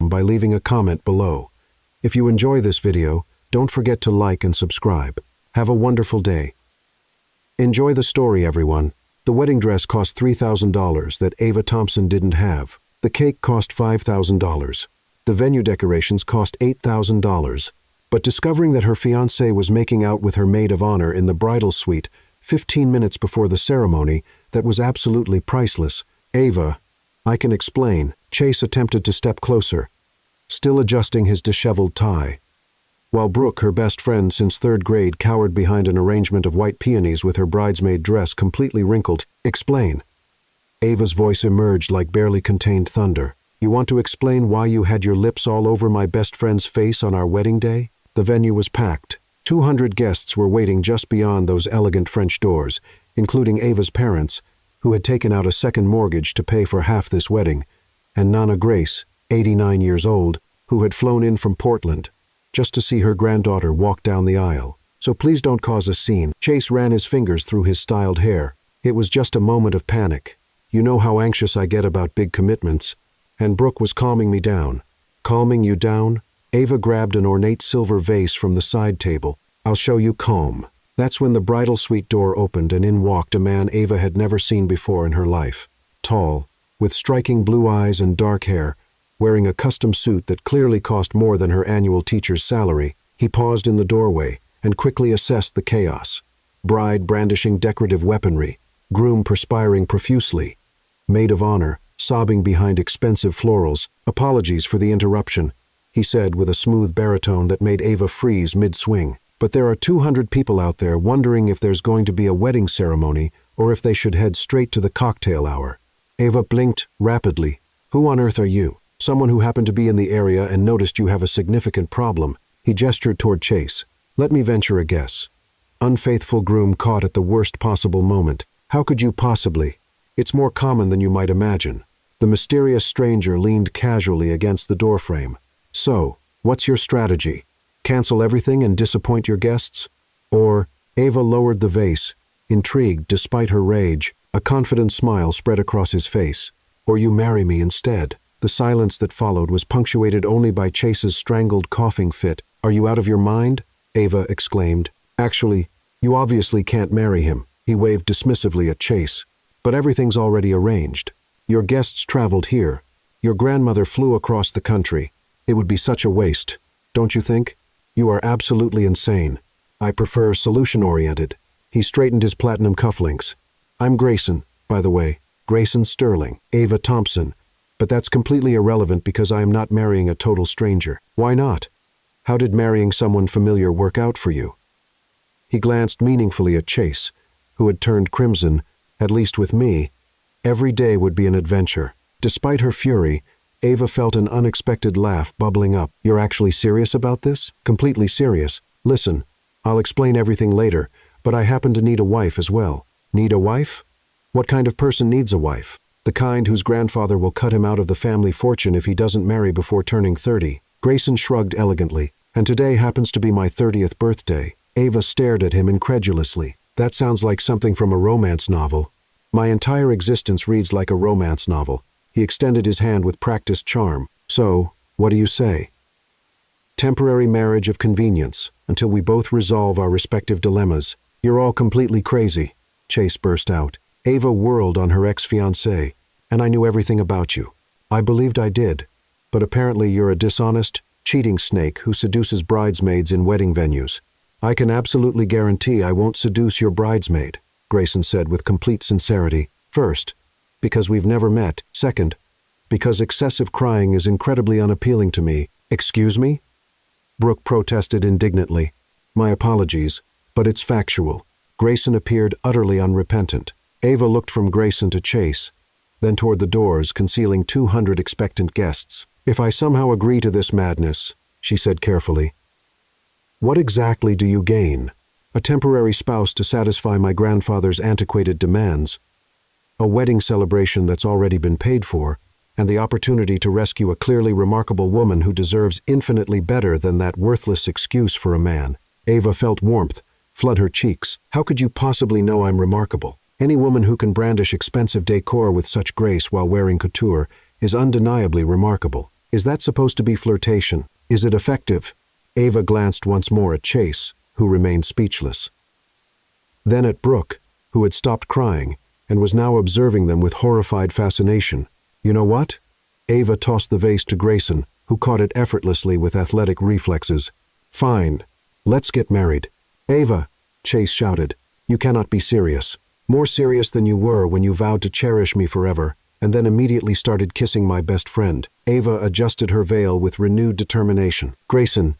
by leaving a comment below. If you enjoy this video, don't forget to like and subscribe. Have a wonderful day. Enjoy the story, everyone. The wedding dress cost $3,000 that Ava Thompson didn't have. The cake cost $5,000. The venue decorations cost $8,000. But discovering that her fiancé was making out with her maid of honor in the bridal suite 15 minutes before the ceremony, that was absolutely priceless. Ava, I can explain. Chase attempted to step closer, still adjusting his disheveled tie, while Brooke, her best friend since 3rd grade, cowered behind an arrangement of white peonies with her bridesmaid dress completely wrinkled. Explain. Ava's voice emerged like barely contained thunder. You want to explain why you had your lips all over my best friend's face on our wedding day? The venue was packed. 200 guests were waiting just beyond those elegant French doors, including Ava's parents, who had taken out a second mortgage to pay for half this wedding, and Nana Grace, 89 years old, who had flown in from Portland just to see her granddaughter walk down the aisle. So please don't cause a scene. Chase ran his fingers through his styled hair. It was just a moment of panic. You know how anxious I get about big commitments. And Brooke was calming me down. Calming you down? Ava grabbed an ornate silver vase from the side table. I'll show you calm. That's when the bridal suite door opened and in walked a man Ava had never seen before in her life. Tall, with striking blue eyes and dark hair, wearing a custom suit that clearly cost more than her annual teacher's salary, he paused in the doorway and quickly assessed the chaos. Bride brandishing decorative weaponry, groom perspiring profusely, maid of honor sobbing behind expensive florals. Apologies for the interruption, he said with a smooth baritone that made Ava freeze mid-swing. But there are 200 people out there wondering if there's going to be a wedding ceremony or if they should head straight to the cocktail hour. Ava blinked rapidly. Who on earth are you? Someone who happened to be in the area and noticed you have a significant problem. He gestured toward Chase. Let me venture a guess. Unfaithful groom caught at the worst possible moment. How could you possibly? It's more common than you might imagine. The mysterious stranger leaned casually against the doorframe. So, what's your strategy? Cancel everything and disappoint your guests? Or, Ava lowered the vase, intrigued despite her rage. A confident smile spread across his face. Or you marry me instead. The silence that followed was punctuated only by Chase's strangled coughing fit. Are you out of your mind? Ava exclaimed. Actually, you obviously can't marry him. He waved dismissively at Chase. But everything's already arranged. Your guests traveled here. Your grandmother flew across the country. It would be such a waste, don't you think? You are absolutely insane. I prefer solution-oriented. He straightened his platinum cufflinks. I'm Grayson, by the way. Grayson Sterling, Ava Thompson. But that's completely irrelevant because I am not marrying a total stranger. Why not? How did marrying someone familiar work out for you? He glanced meaningfully at Chase, who had turned crimson. At least with me, every day would be an adventure. Despite her fury, Ava felt an unexpected laugh bubbling up. You're actually serious about this? Completely serious. Listen, I'll explain everything later, but I happen to need a wife as well. Need a wife? What kind of person needs a wife? The kind whose grandfather will cut him out of the family fortune if he doesn't marry before turning 30. Grayson shrugged elegantly. And today happens to be my 30th birthday. Ava stared at him incredulously. That sounds like something from a romance novel. My entire existence reads like a romance novel. He extended his hand with practiced charm. So, what do you say? Temporary marriage of convenience, until we both resolve our respective dilemmas. You're all completely crazy, Chase burst out. Ava whirled on her ex-fiancé. And I knew everything about you. I believed I did. But apparently you're a dishonest, cheating snake who seduces bridesmaids in wedding venues. I can absolutely guarantee I won't seduce your bridesmaid, Grayson said with complete sincerity. First, because we've never met. Second, because excessive crying is incredibly unappealing to me. Excuse me? Brooke protested indignantly. My apologies, but it's factual. Grayson appeared utterly unrepentant. Ava looked from Grayson to Chase, then toward the doors concealing 200 expectant guests. If I somehow agree to this madness, she said carefully, what exactly do you gain? A temporary spouse to satisfy my grandfather's antiquated demands, a wedding celebration that's already been paid for, and the opportunity to rescue a clearly remarkable woman who deserves infinitely better than that worthless excuse for a man. Ava felt warmth flood her cheeks. How could you possibly know I'm remarkable? Any woman who can brandish expensive decor with such grace while wearing couture is undeniably remarkable. Is that supposed to be flirtation? Is it effective? Ava glanced once more at Chase, who remained speechless. Then at Brooke, who had stopped crying and was now observing them with horrified fascination. You know what? Ava tossed the vase to Grayson, who caught it effortlessly with athletic reflexes. Fine. Let's get married. Ava, Chase shouted. You cannot be serious. More serious than you were when you vowed to cherish me forever, and then immediately started kissing my best friend. Ava adjusted her veil with renewed determination. Grayson,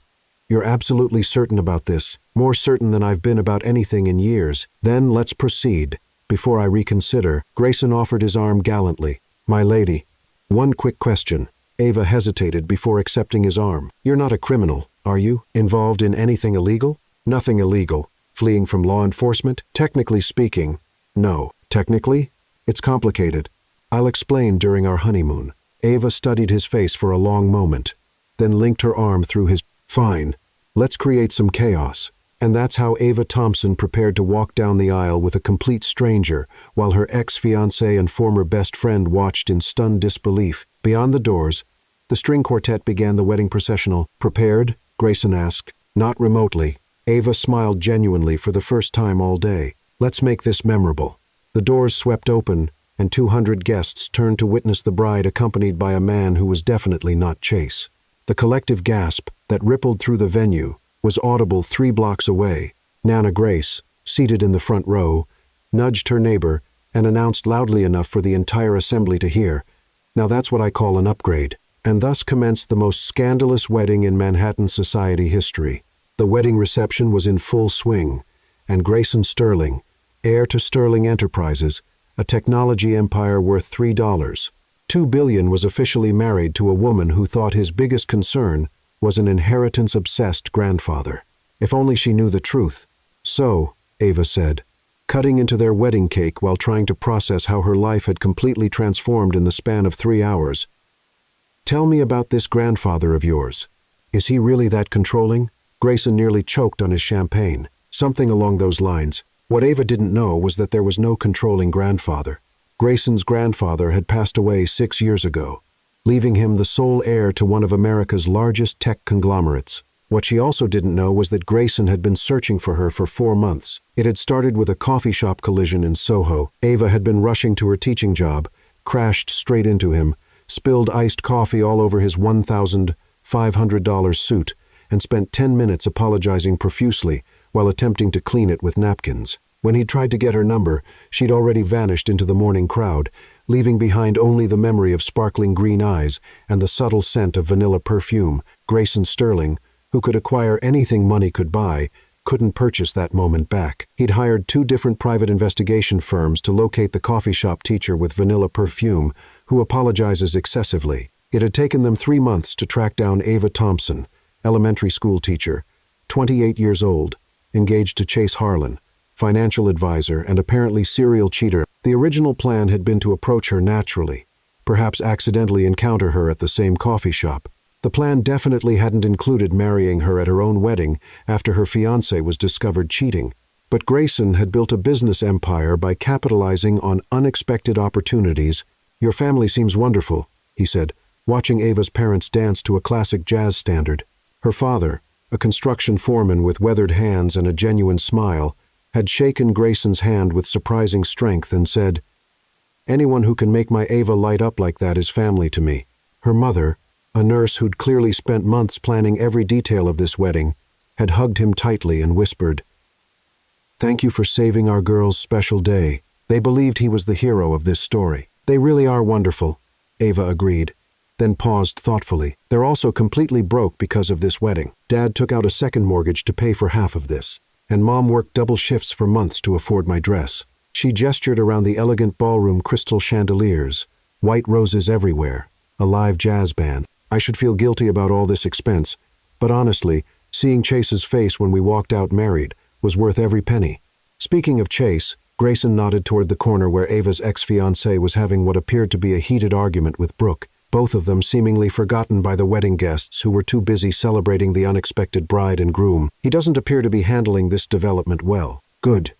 you're absolutely certain about this, more certain than I've been about anything in years. Then let's proceed. Before I reconsider, Grayson offered his arm gallantly. My lady, one quick question. Ava hesitated before accepting his arm. You're not a criminal, are you? Involved in anything illegal? Nothing illegal. Fleeing from law enforcement? Technically speaking, no. Technically? It's complicated. I'll explain during our honeymoon. Ava studied his face for a long moment, then linked her arm through his. Fine. Let's create some chaos. And that's how Ava Thompson prepared to walk down the aisle with a complete stranger, while her ex-fiancé and former best friend watched in stunned disbelief. Beyond the doors, the string quartet began the wedding processional. Prepared? Grayson asked. Not remotely. Ava smiled genuinely for the first time all day. Let's make this memorable. The doors swept open, and 200 guests turned to witness the bride accompanied by a man who was definitely not Chase. The collective gasp that rippled through the venue was audible 3 blocks away. Nana Grace, seated in the front row, nudged her neighbor and announced loudly enough for the entire assembly to hear, "Now that's what I call an upgrade." And thus commenced the most scandalous wedding in Manhattan society history. The wedding reception was in full swing, and Grayson Sterling, heir to Sterling Enterprises, a technology empire worth $2 billion, was officially married to a woman who thought his biggest concern was an inheritance-obsessed grandfather. If only she knew the truth. So, Ava said, cutting into their wedding cake while trying to process how her life had completely transformed in the span of 3 hours. Tell me about this grandfather of yours. Is he really that controlling? Grayson nearly choked on his champagne. Something along those lines. What Ava didn't know was that there was no controlling grandfather. Grayson's grandfather had passed away 6 years ago, leaving him the sole heir to one of America's largest tech conglomerates. What she also didn't know was that Grayson had been searching for her for 4 months. It had started with a coffee shop collision in Soho. Ava had been rushing to her teaching job, crashed straight into him, spilled iced coffee all over his $1,500 suit, and spent 10 minutes apologizing profusely while attempting to clean it with napkins. When he tried to get her number, she'd already vanished into the morning crowd, leaving behind only the memory of sparkling green eyes and the subtle scent of vanilla perfume. Grayson Sterling, who could acquire anything money could buy, couldn't purchase that moment back. He'd hired 2 different private investigation firms to locate the coffee shop teacher with vanilla perfume, who apologizes excessively. It had taken them 3 months to track down Ava Thompson, elementary school teacher, 28 years old, engaged to Chase Harlan, financial advisor and apparently serial cheater. The original plan had been to approach her naturally, perhaps accidentally encounter her at the same coffee shop. The plan definitely hadn't included marrying her at her own wedding after her fiancé was discovered cheating. But Grayson had built a business empire by capitalizing on unexpected opportunities. Your family seems wonderful, he said, watching Ava's parents dance to a classic jazz standard. Her father, a construction foreman with weathered hands and a genuine smile, had shaken Grayson's hand with surprising strength and said, "Anyone who can make my Ava light up like that is family to me." Her mother, a nurse who'd clearly spent months planning every detail of this wedding, had hugged him tightly and whispered, "Thank you for saving our girl's special day." They believed he was the hero of this story. "They really are wonderful," Ava agreed, then paused thoughtfully. "They're also completely broke because of this wedding. Dad took out a second mortgage to pay for half of this, and Mom worked double shifts for months to afford my dress." She gestured around the elegant ballroom crystal chandeliers, white roses everywhere, a live jazz band. "I should feel guilty about all this expense, but honestly, seeing Chase's face when we walked out married was worth every penny." Speaking of Chase, Grayson nodded toward the corner where Ava's ex-fiancé was having what appeared to be a heated argument with Brooke, both of them seemingly forgotten by the wedding guests who were too busy celebrating the unexpected bride and groom. "He doesn't appear to be handling this development well." "Good."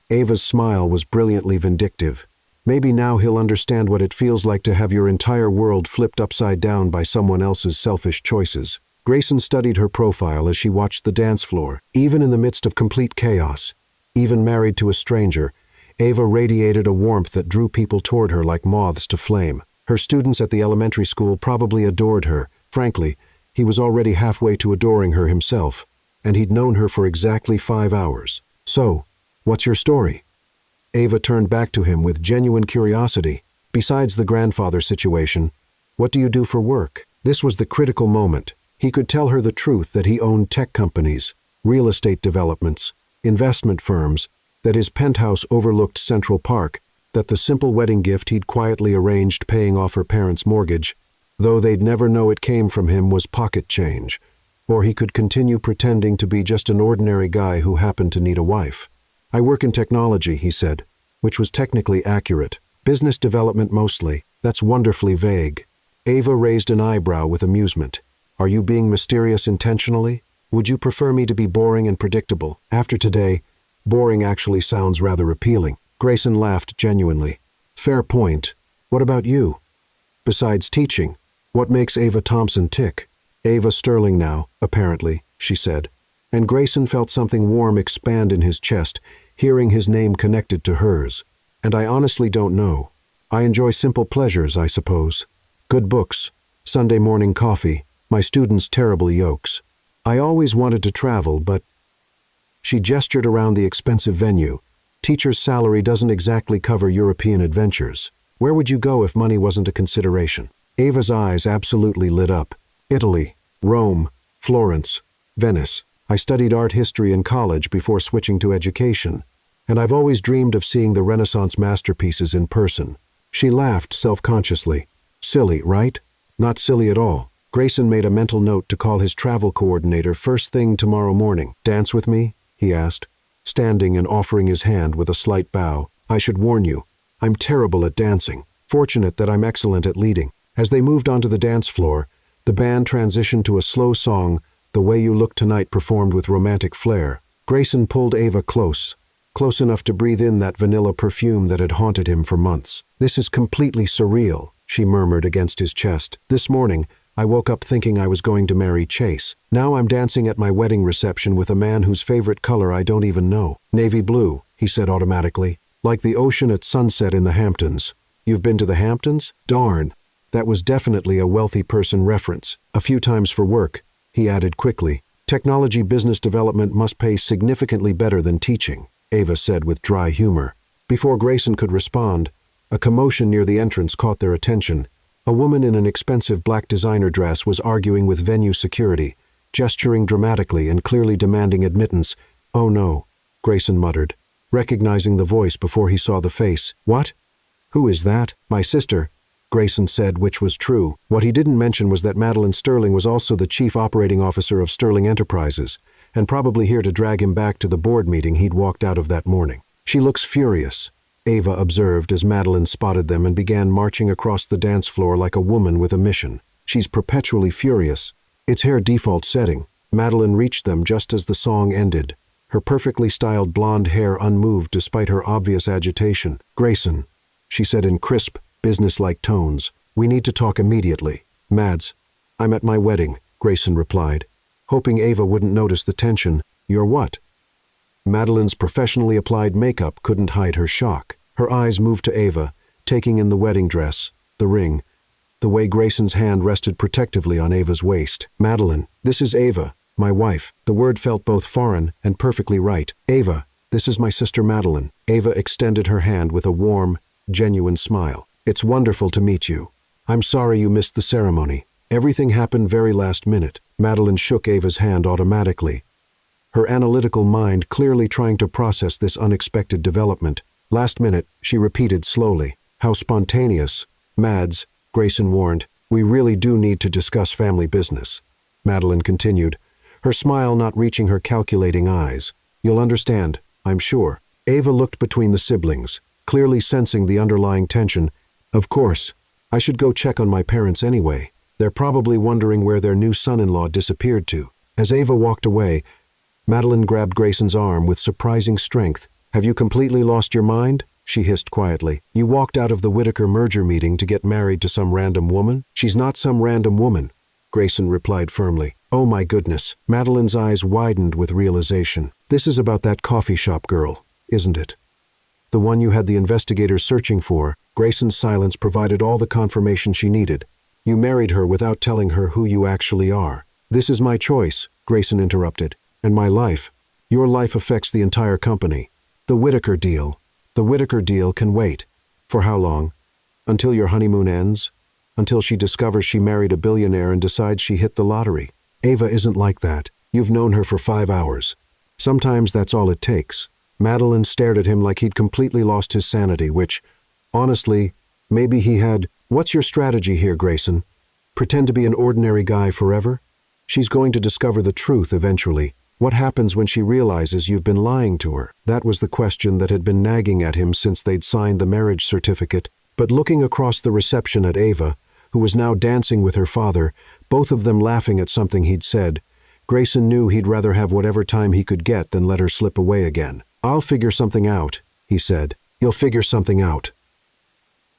Ava's smile was brilliantly vindictive. Maybe now he'll understand what it feels like to have your entire world flipped upside down by someone else's selfish choices. Grayson studied her profile as she watched the dance floor. Even in the midst of complete chaos, even married to a stranger, Ava radiated a warmth that drew people toward her like moths to flame. Her students at the elementary school probably adored her. Frankly, he was already halfway to adoring her himself, and he'd known her for exactly 5 hours. So, what's your story? Ava turned back to him with genuine curiosity. Besides the grandfather situation, what do you do for work? This was the critical moment. He could tell her the truth that he owned tech companies, real estate developments, investment firms, that his penthouse overlooked Central Park, that the simple wedding gift he'd quietly arranged paying off her parents' mortgage, though they'd never know it came from him, was pocket change. Or he could continue pretending to be just an ordinary guy who happened to need a wife. I work in technology, he said, which was technically accurate. Business development mostly. That's wonderfully vague. Ava raised an eyebrow with amusement. Are you being mysterious intentionally? Would you prefer me to be boring and predictable? After today, boring actually sounds rather appealing. Grayson laughed genuinely. Fair point. What about you? Besides teaching, what makes Ava Thompson tick? Ava Sterling now, apparently, she said. And Grayson felt something warm expand in his chest, hearing his name connected to hers. And I honestly don't know. I enjoy simple pleasures, I suppose. Good books, Sunday morning coffee, my students' terrible yokes. I always wanted to travel, but... She gestured around the expensive venue. Teacher's salary doesn't exactly cover European adventures. Where would you go if money wasn't a consideration? Ava's eyes absolutely lit up. Italy, Rome, Florence, Venice. I studied art history in college before switching to education, and I've always dreamed of seeing the Renaissance masterpieces in person. She laughed self-consciously. Silly, right? Not silly at all. Grayson made a mental note to call his travel coordinator first thing tomorrow morning. Dance with me? He asked, standing and offering his hand with a slight bow. I should warn you, I'm terrible at dancing. Fortunate that I'm excellent at leading. As they moved onto the dance floor, the band transitioned to a slow song, The Way You Look Tonight, performed with romantic flair. Grayson pulled Ava close enough to breathe in that vanilla perfume that had haunted him for months. This is completely surreal, she murmured against his chest. This morning, I woke up thinking I was going to marry Chase. Now I'm dancing at my wedding reception with a man whose favorite color I don't even know. Navy blue, he said automatically. Like the ocean at sunset in the Hamptons. You've been to the Hamptons? Darn. That was definitely a wealthy person reference. A few times for work, he added quickly. Technology business development must pay significantly better than teaching, Ava said with dry humor. Before Grayson could respond, a commotion near the entrance caught their attention. A woman in an expensive black designer dress was arguing with venue security, gesturing dramatically and clearly demanding admittance. Oh no, Grayson muttered, recognizing the voice before he saw the face. What? Who is that? My sister, Grayson said, which was true. What he didn't mention was that Madeline Sterling was also the chief operating officer of Sterling Enterprises, and probably here to drag him back to the board meeting he'd walked out of that morning. She looks furious, Ava observed as Madeline spotted them and began marching across the dance floor like a woman with a mission. She's perpetually furious. It's her default setting. Madeline reached them just as the song ended, her perfectly styled blonde hair unmoved despite her obvious agitation. Grayson, she said in crisp, businesslike tones, we need to talk immediately. Mads, I'm at my wedding, Grayson replied, hoping Ava wouldn't notice the tension. You're what? Madeline's professionally applied makeup couldn't hide her shock. Her eyes moved to Ava, taking in the wedding dress, the ring, the way Grayson's hand rested protectively on Ava's waist. Madeline, this is Ava, my wife. The word felt both foreign and perfectly right. Ava, this is my sister Madeline. Ava extended her hand with a warm, genuine smile. It's wonderful to meet you. I'm sorry you missed the ceremony. Everything happened very last minute. Madeline shook Ava's hand automatically, her analytical mind clearly trying to process this unexpected development. Last minute, she repeated slowly. How spontaneous. Mads, Grayson warned, we really do need to discuss family business. Madeline continued, her smile not reaching her calculating eyes. You'll understand, I'm sure. Ava looked between the siblings, clearly sensing the underlying tension. Of course, I should go check on my parents anyway. They're probably wondering where their new son-in-law disappeared to. As Ava walked away, Madeline grabbed Grayson's arm with surprising strength. Have you completely lost your mind? she hissed quietly. You walked out of the Whitaker merger meeting to get married to some random woman? She's not some random woman, Grayson replied firmly. Oh my goodness. Madeline's eyes widened with realization. This is about that coffee shop girl, isn't it? The one you had the investigators searching for. Grayson's silence provided all the confirmation she needed. You married her without telling her who you actually are. This is my choice, Grayson interrupted. And my life. Your life affects the entire company. The Whitaker deal. The Whitaker deal can wait. For how long? Until your honeymoon ends? Until she discovers she married a billionaire and decides she hit the lottery. Ava isn't like that. You've known her for 5 hours. Sometimes that's all it takes. Madeline stared at him like he'd completely lost his sanity, which, honestly, maybe he had. What's your strategy here, Grayson? Pretend to be an ordinary guy forever? She's going to discover the truth eventually. What happens when she realizes you've been lying to her? That was the question that had been nagging at him since they'd signed the marriage certificate. But looking across the reception at Ava, who was now dancing with her father, both of them laughing at something he'd said, Grayson knew he'd rather have whatever time he could get than let her slip away again. I'll figure something out, he said. You'll figure something out.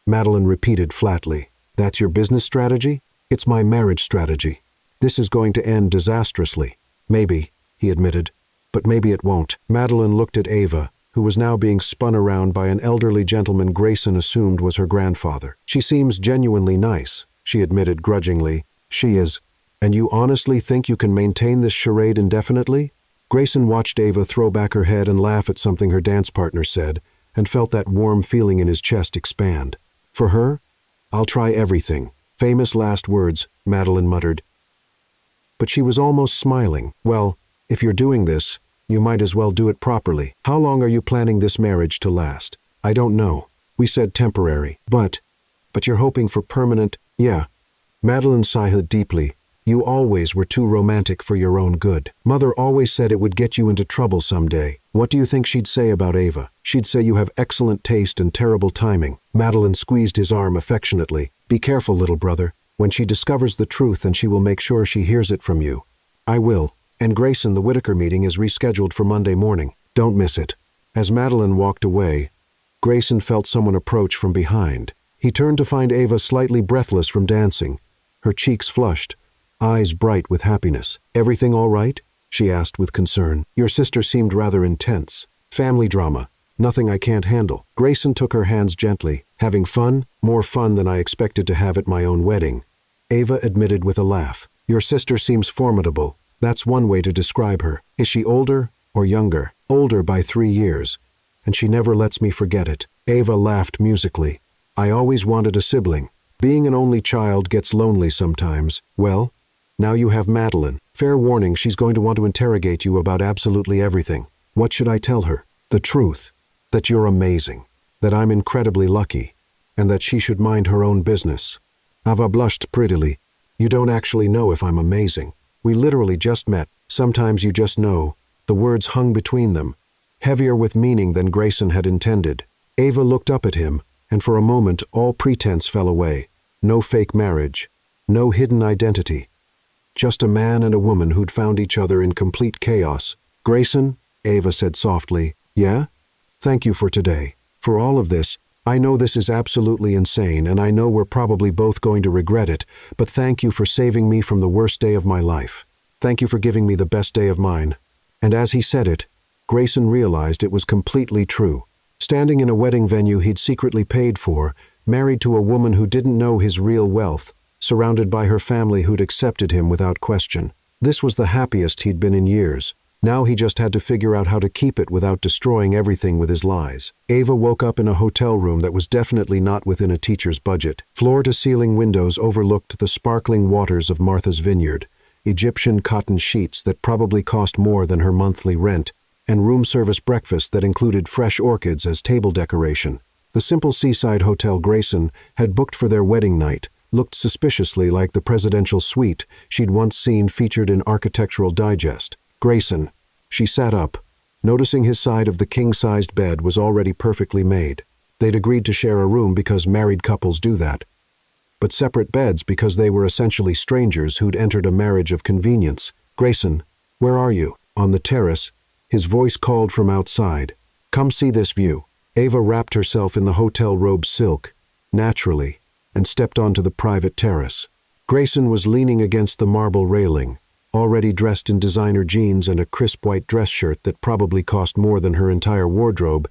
Madeline repeated flatly. That's your business strategy? It's my marriage strategy. This is going to end disastrously. Maybe, he admitted, but maybe it won't. Madeline looked at Ava, who was now being spun around by an elderly gentleman Grayson assumed was her grandfather. She seems genuinely nice, she admitted grudgingly. She is. And you honestly think you can maintain this charade indefinitely? Grayson watched Ava throw back her head and laugh at something her dance partner said, and felt that warm feeling in his chest expand. For her? I'll try everything. Famous last words, Madeline muttered. But she was almost smiling. Well, if you're doing this, you might as well do it properly. How long are you planning this marriage to last? I don't know. We said temporary. But you're hoping for permanent. Yeah. Madeline sighed deeply. You always were too romantic for your own good. Mother always said it would get you into trouble someday. What do you think she'd say about Ava? She'd say you have excellent taste and terrible timing. Madeline squeezed his arm affectionately. Be careful, little brother. When she discovers the truth, then she will make sure she hears it from you. I will. And Grayson, the Whitaker meeting is rescheduled for Monday morning. Don't miss it. As Madeline walked away, Grayson felt someone approach from behind. He turned to find Ava slightly breathless from dancing, her cheeks flushed, eyes bright with happiness. Everything all right? She asked with concern. Your sister seemed rather intense. Family drama. Nothing I can't handle. Grayson took her hands gently. Having fun? More fun than I expected to have at my own wedding. Ava admitted with a laugh. Your sister seems formidable. That's one way to describe her. Is she older or younger? Older by 3 years. And she never lets me forget it. Ava laughed musically. I always wanted a sibling. Being an only child gets lonely sometimes. Well, now you have Madeline. Fair warning, she's going to want to interrogate you about absolutely everything. What should I tell her? The truth. That you're amazing. That I'm incredibly lucky. And that she should mind her own business. Ava blushed prettily. You don't actually know if I'm amazing. We literally just met. Sometimes you just know. The words hung between them, heavier with meaning than Grayson had intended. Ava looked up at him, and for a moment all pretense fell away. No fake marriage. No hidden identity. Just a man and a woman who'd found each other in complete chaos. Grayson, Ava said softly. Yeah? Thank you for today. For all of this, I know this is absolutely insane, and I know we're probably both going to regret it, but thank you for saving me from the worst day of my life. Thank you for giving me the best day of mine. And as he said it, Grayson realized it was completely true. Standing in a wedding venue he'd secretly paid for, married to a woman who didn't know his real wealth, surrounded by her family who'd accepted him without question. This was the happiest he'd been in years. Now he just had to figure out how to keep it without destroying everything with his lies. Ava woke up in a hotel room that was definitely not within a teacher's budget. Floor-to-ceiling windows overlooked the sparkling waters of Martha's Vineyard, Egyptian cotton sheets that probably cost more than her monthly rent, and room service breakfast that included fresh orchids as table decoration. The simple seaside hotel Grayson had booked for their wedding night looked suspiciously like the presidential suite she'd once seen featured in Architectural Digest. Grayson. She sat up, noticing his side of the king-sized bed was already perfectly made. They'd agreed to share a room because married couples do that. But separate beds because they were essentially strangers who'd entered a marriage of convenience. Grayson, where are you? On the terrace, his voice called from outside. Come see this view. Ava wrapped herself in the hotel robe silk, naturally, and stepped onto the private terrace. Grayson was leaning against the marble railing, already dressed in designer jeans and a crisp white dress shirt that probably cost more than her entire wardrobe,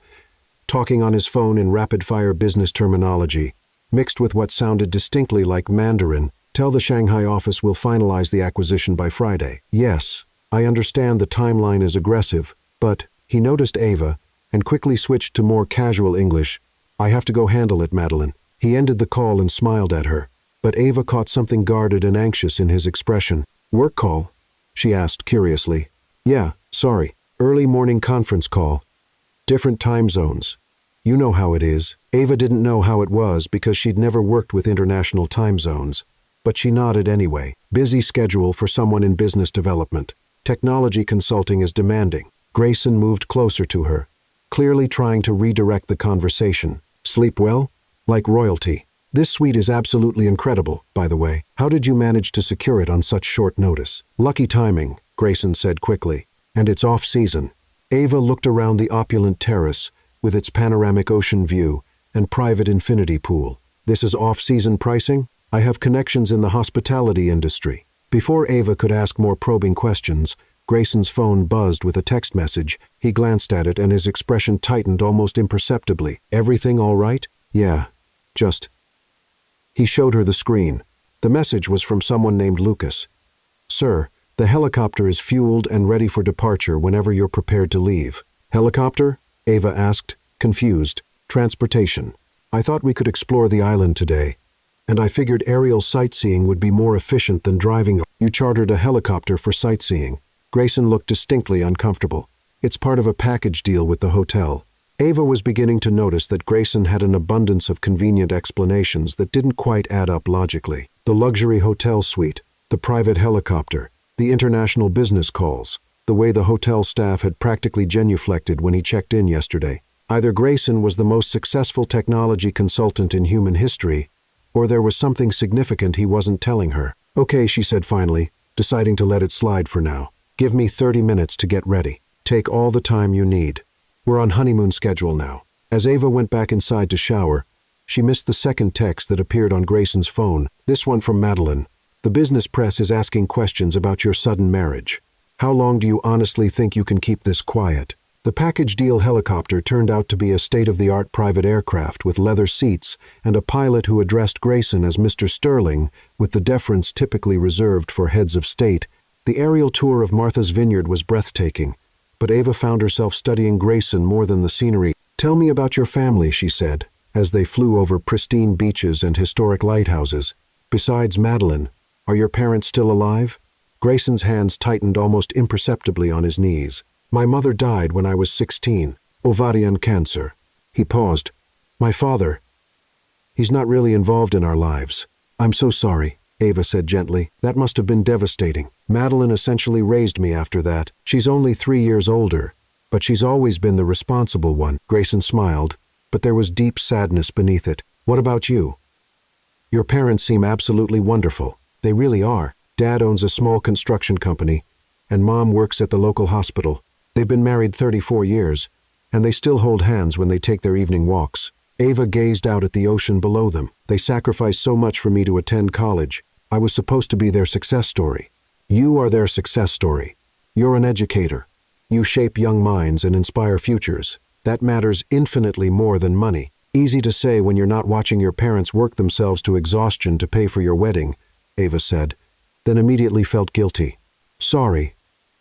talking on his phone in rapid-fire business terminology, mixed with what sounded distinctly like Mandarin. Tell the Shanghai office we'll finalize the acquisition by Friday. Yes, I understand the timeline is aggressive, but, he noticed Ava, and quickly switched to more casual English. I have to go handle it, Madeline. He ended the call and smiled at her, but Ava caught something guarded and anxious in his expression. Work call? She asked curiously. Yeah, sorry. Early morning conference call. Different time zones. You know how it is. Ava didn't know how it was because she'd never worked with international time zones. But she nodded anyway. Busy schedule for someone in business development. Technology consulting is demanding. Grayson moved closer to her, clearly trying to redirect the conversation. Sleep well? Like royalty. This suite is absolutely incredible, by the way. How did you manage to secure it on such short notice? Lucky timing, Grayson said quickly. And it's off-season. Ava looked around the opulent terrace, with its panoramic ocean view and private infinity pool. This is off-season pricing? I have connections in the hospitality industry. Before Ava could ask more probing questions, Grayson's phone buzzed with a text message. He glanced at it and his expression tightened almost imperceptibly. Everything all right? Yeah, just... He showed her the screen. The message was from someone named Lucas. Sir, the helicopter is fueled and ready for departure whenever you're prepared to leave. Helicopter? Ava asked, confused. Transportation. I thought we could explore the island today. And I figured aerial sightseeing would be more efficient than driving. You chartered a helicopter for sightseeing. Grayson looked distinctly uncomfortable. It's part of a package deal with the hotel. Ava was beginning to notice that Grayson had an abundance of convenient explanations that didn't quite add up logically. The luxury hotel suite, the private helicopter, the international business calls, the way the hotel staff had practically genuflected when he checked in yesterday. Either Grayson was the most successful technology consultant in human history, or there was something significant he wasn't telling her. Okay, she said finally, deciding to let it slide for now. Give me 30 minutes to get ready. Take all the time you need. We're on honeymoon schedule now. As Ava went back inside to shower, she missed the second text that appeared on Grayson's phone, this one from Madeline. The business press is asking questions about your sudden marriage. How long do you honestly think you can keep this quiet? The package deal helicopter turned out to be a state-of-the-art private aircraft with leather seats and a pilot who addressed Grayson as Mr. Sterling with the deference typically reserved for heads of state. The aerial tour of Martha's Vineyard was breathtaking, but Ava found herself studying Grayson more than the scenery. Tell me about your family, she said, as they flew over pristine beaches and historic lighthouses. Besides Madeline, are your parents still alive? Grayson's hands tightened almost imperceptibly on his knees. My mother died when I was 16, ovarian cancer. He paused. My father. He's not really involved in our lives. I'm so sorry, Ava said gently. That must have been devastating. Madeline essentially raised me after that. She's only 3 years older, but she's always been the responsible one. Grayson smiled, but there was deep sadness beneath it. What about you? Your parents seem absolutely wonderful. They really are. Dad owns a small construction company, and Mom works at the local hospital. They've been married 34 years, and they still hold hands when they take their evening walks. Ava gazed out at the ocean below them. They sacrificed so much for me to attend college. I was supposed to be their success story. You are their success story. You're an educator. You shape young minds and inspire futures. That matters infinitely more than money. Easy to say when you're not watching your parents work themselves to exhaustion to pay for your wedding, Ava said, then immediately felt guilty. Sorry.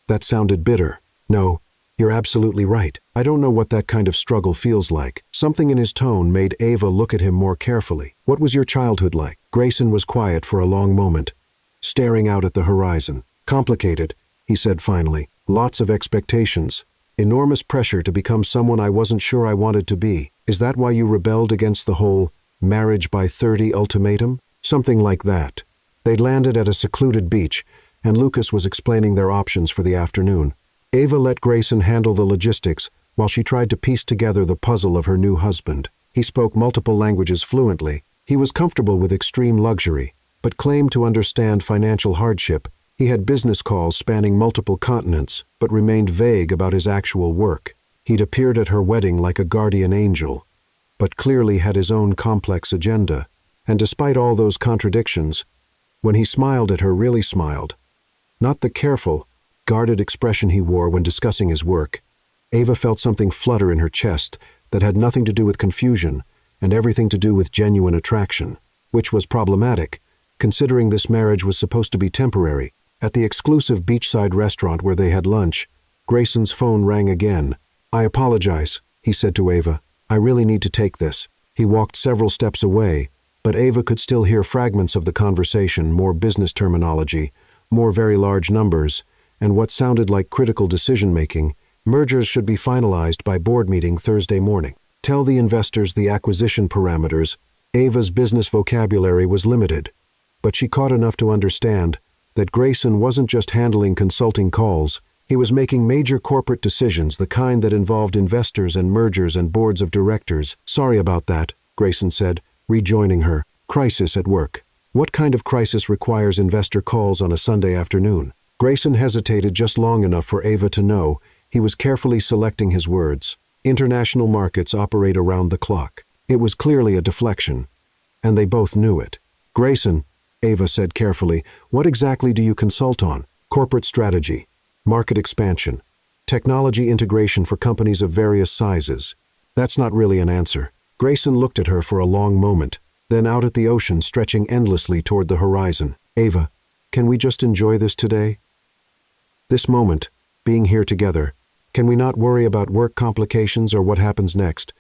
That sounded bitter. No, you're absolutely right. I don't know what that kind of struggle feels like. Something in his tone made Ava look at him more carefully. What was your childhood like? Grayson was quiet for a long moment, staring out at the horizon. Complicated, he said finally. Lots of expectations. Enormous pressure to become someone I wasn't sure I wanted to be. Is that why you rebelled against the whole marriage by 30 ultimatum? Something like that. They'd landed at a secluded beach, and Lucas was explaining their options for the afternoon. Ava let Grayson handle the logistics while she tried to piece together the puzzle of her new husband. He spoke multiple languages fluently. He was comfortable with extreme luxury, but claimed to understand financial hardship. He had business calls spanning multiple continents, but remained vague about his actual work. He'd appeared at her wedding like a guardian angel, but clearly had his own complex agenda. And despite all those contradictions, when he smiled at her, really smiled, not the careful, guarded expression he wore when discussing his work, Ava felt something flutter in her chest that had nothing to do with confusion and everything to do with genuine attraction, which was problematic, considering this marriage was supposed to be temporary. At the exclusive beachside restaurant where they had lunch, Grayson's phone rang again. "I apologize," he said to Ava. "I really need to take this." He walked several steps away, but Ava could still hear fragments of the conversation, more business terminology, more very large numbers, and what sounded like critical decision-making. Mergers should be finalized by board meeting Thursday morning. Tell the investors the acquisition parameters. Ava's business vocabulary was limited, but she caught enough to understand that Grayson wasn't just handling consulting calls. He was making major corporate decisions, the kind that involved investors and mergers and boards of directors. "Sorry about that," Grayson said, rejoining her. "Crisis at work." What kind of crisis requires investor calls on a Sunday afternoon? Grayson hesitated just long enough for Ava to know he was carefully selecting his words. International markets operate around the clock. It was clearly a deflection, and they both knew it. "Grayson," Ava said carefully, "what exactly do you consult on?" "Corporate strategy, market expansion, technology integration for companies of various sizes." That's not really an answer. Grayson looked at her for a long moment, then out at the ocean stretching endlessly toward the horizon. "Ava, can we just enjoy this today? This moment, being here together. Can we not worry about work complications or what happens next?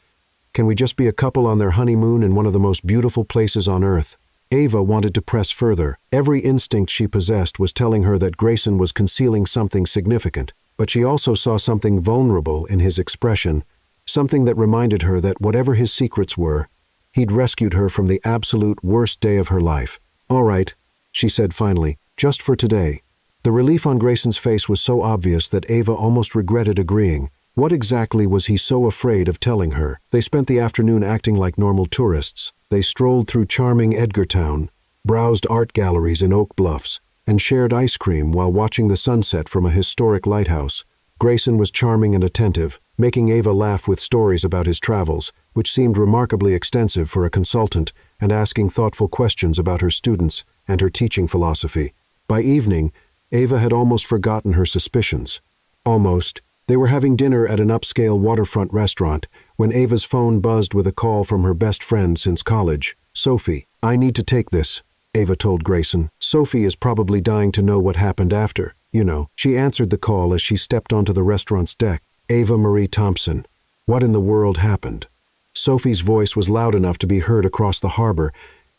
Can we just be a couple on their honeymoon in one of the most beautiful places on earth?" Ava wanted to press further. Every instinct she possessed was telling her that Grayson was concealing something significant, but she also saw something vulnerable in his expression, something that reminded her that whatever his secrets were, he'd rescued her from the absolute worst day of her life. "All right," she said finally, "just for today." The relief on Grayson's face was so obvious that Ava almost regretted agreeing. What exactly was he so afraid of telling her? They spent the afternoon acting like normal tourists. They strolled through charming Edgartown, browsed art galleries in Oak Bluffs, and shared ice cream while watching the sunset from a historic lighthouse. Grayson was charming and attentive, making Ava laugh with stories about his travels, which seemed remarkably extensive for a consultant, and asking thoughtful questions about her students and her teaching philosophy. By evening, Ava had almost forgotten her suspicions. Almost. They were having dinner at an upscale waterfront restaurant when Ava's phone buzzed with a call from her best friend since college, Sophie. "I need to take this," Ava told Grayson. "Sophie is probably dying to know what happened after, you know." She answered the call as she stepped onto the restaurant's deck. "Ava Marie Thompson. What in the world happened?" Sophie's voice was loud enough to be heard across the harbor.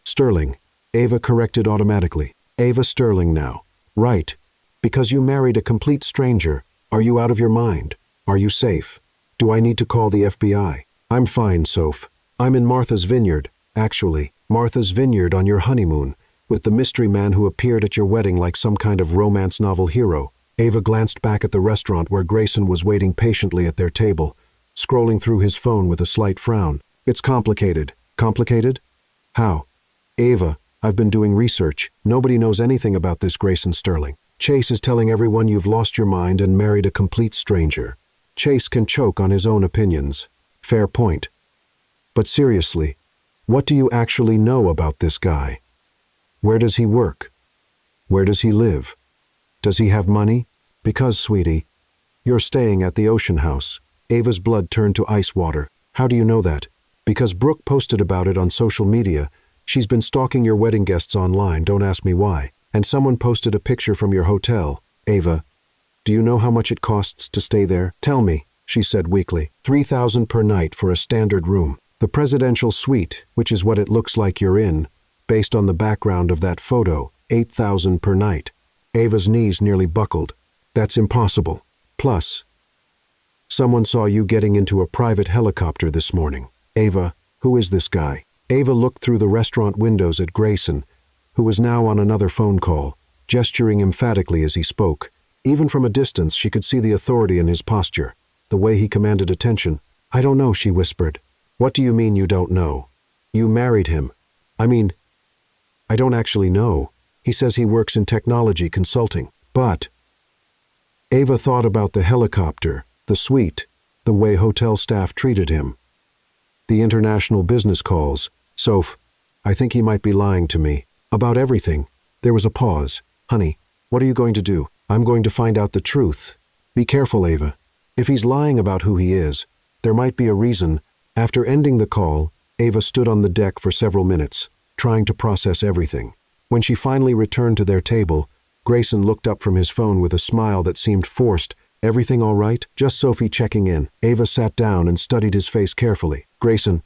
"Sterling," Ava corrected automatically. "Ava Sterling now." "Right. Because you married a complete stranger. Are you out of your mind? Are you safe? Do I need to call the FBI?" "I'm fine, Soph. I'm in Martha's Vineyard, actually. Martha's Vineyard on your honeymoon, with the mystery man who appeared at your wedding like some kind of romance novel hero." Ava glanced back at the restaurant where Grayson was waiting patiently at their table, scrolling through his phone with a slight frown. "It's complicated." "Complicated? How?" "Ava, I've been doing research. Nobody knows anything about this Grayson Sterling. Chase is telling everyone you've lost your mind and married a complete stranger. Chase can choke on his own opinions. Fair point. But seriously, what do you actually know about this guy? Where does he work? Where does he live? Does he have money? Because, sweetie, you're staying at the Ocean House." Ava's blood turned to ice water. "How do you know that?" "Because Brooke posted about it on social media. She's been stalking your wedding guests online, don't ask me why. And someone posted a picture from your hotel. Ava, do you know how much it costs to stay there?" "Tell me," she said weakly. $3,000 per night for a standard room. The presidential suite, which is what it looks like you're in, based on the background of that photo, $8,000 per night. Ava's knees nearly buckled. "That's impossible. Plus, someone saw you getting into a private helicopter this morning." "Ava, who is this guy?" Ava looked through the restaurant windows at Grayson, who was now on another phone call, gesturing emphatically as he spoke. Even from a distance, she could see the authority in his posture, the way he commanded attention. "I don't know," she whispered. "What do you mean you don't know? You married him. I mean, I don't actually know. He says he works in technology consulting. But..." Ava thought about the helicopter, the suite, the way hotel staff treated him. The international business calls. Soph, I think he might be lying to me. About everything. There was a pause. Honey, what are you going to do? I'm going to find out the truth. Be careful, Ava. If he's lying about who he is, there might be a reason. After ending the call, Ava stood on the deck for several minutes, trying to process everything. When she finally returned to their table, Grayson looked up from his phone with a smile that seemed forced. Everything all right? Just Sophie checking in. Ava sat down and studied his face carefully. Grayson,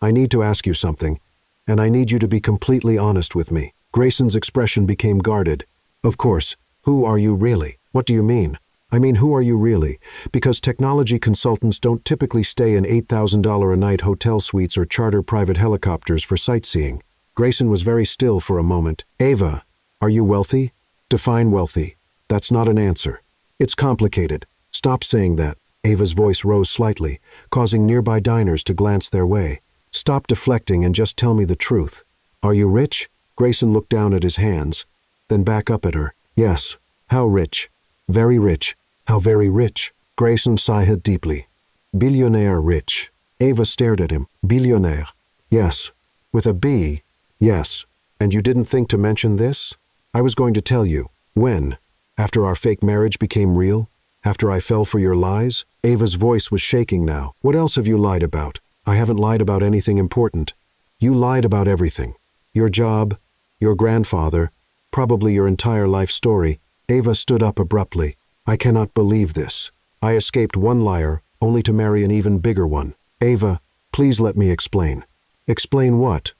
I need to ask you something, and I need you to be completely honest with me. Grayson's expression became guarded. Of course. Who are you really? What do you mean? I mean, who are you really? Because technology consultants don't typically stay in $8,000 a night hotel suites or charter private helicopters for sightseeing. Grayson was very still for a moment. Ava, are you wealthy? Define wealthy. That's not an answer. It's complicated. Stop saying that. Ava's voice rose slightly, causing nearby diners to glance their way. Stop deflecting and just tell me the truth. Are you rich? Grayson looked down at his hands, then back up at her. Yes. How rich? Very rich. How very rich? Grayson sighed deeply. Billionaire rich. Ava stared at him. Billionaire. Yes. With a B. Yes. And you didn't think to mention this? I was going to tell you. When? After our fake marriage became real? After I fell for your lies? Ava's voice was shaking now. What else have you lied about? I haven't lied about anything important. You lied about everything. Your job, your grandfather, probably your entire life story. Ava stood up abruptly. I cannot believe this. I escaped one liar, only to marry an even bigger one. Ava, please let me explain. Explain what?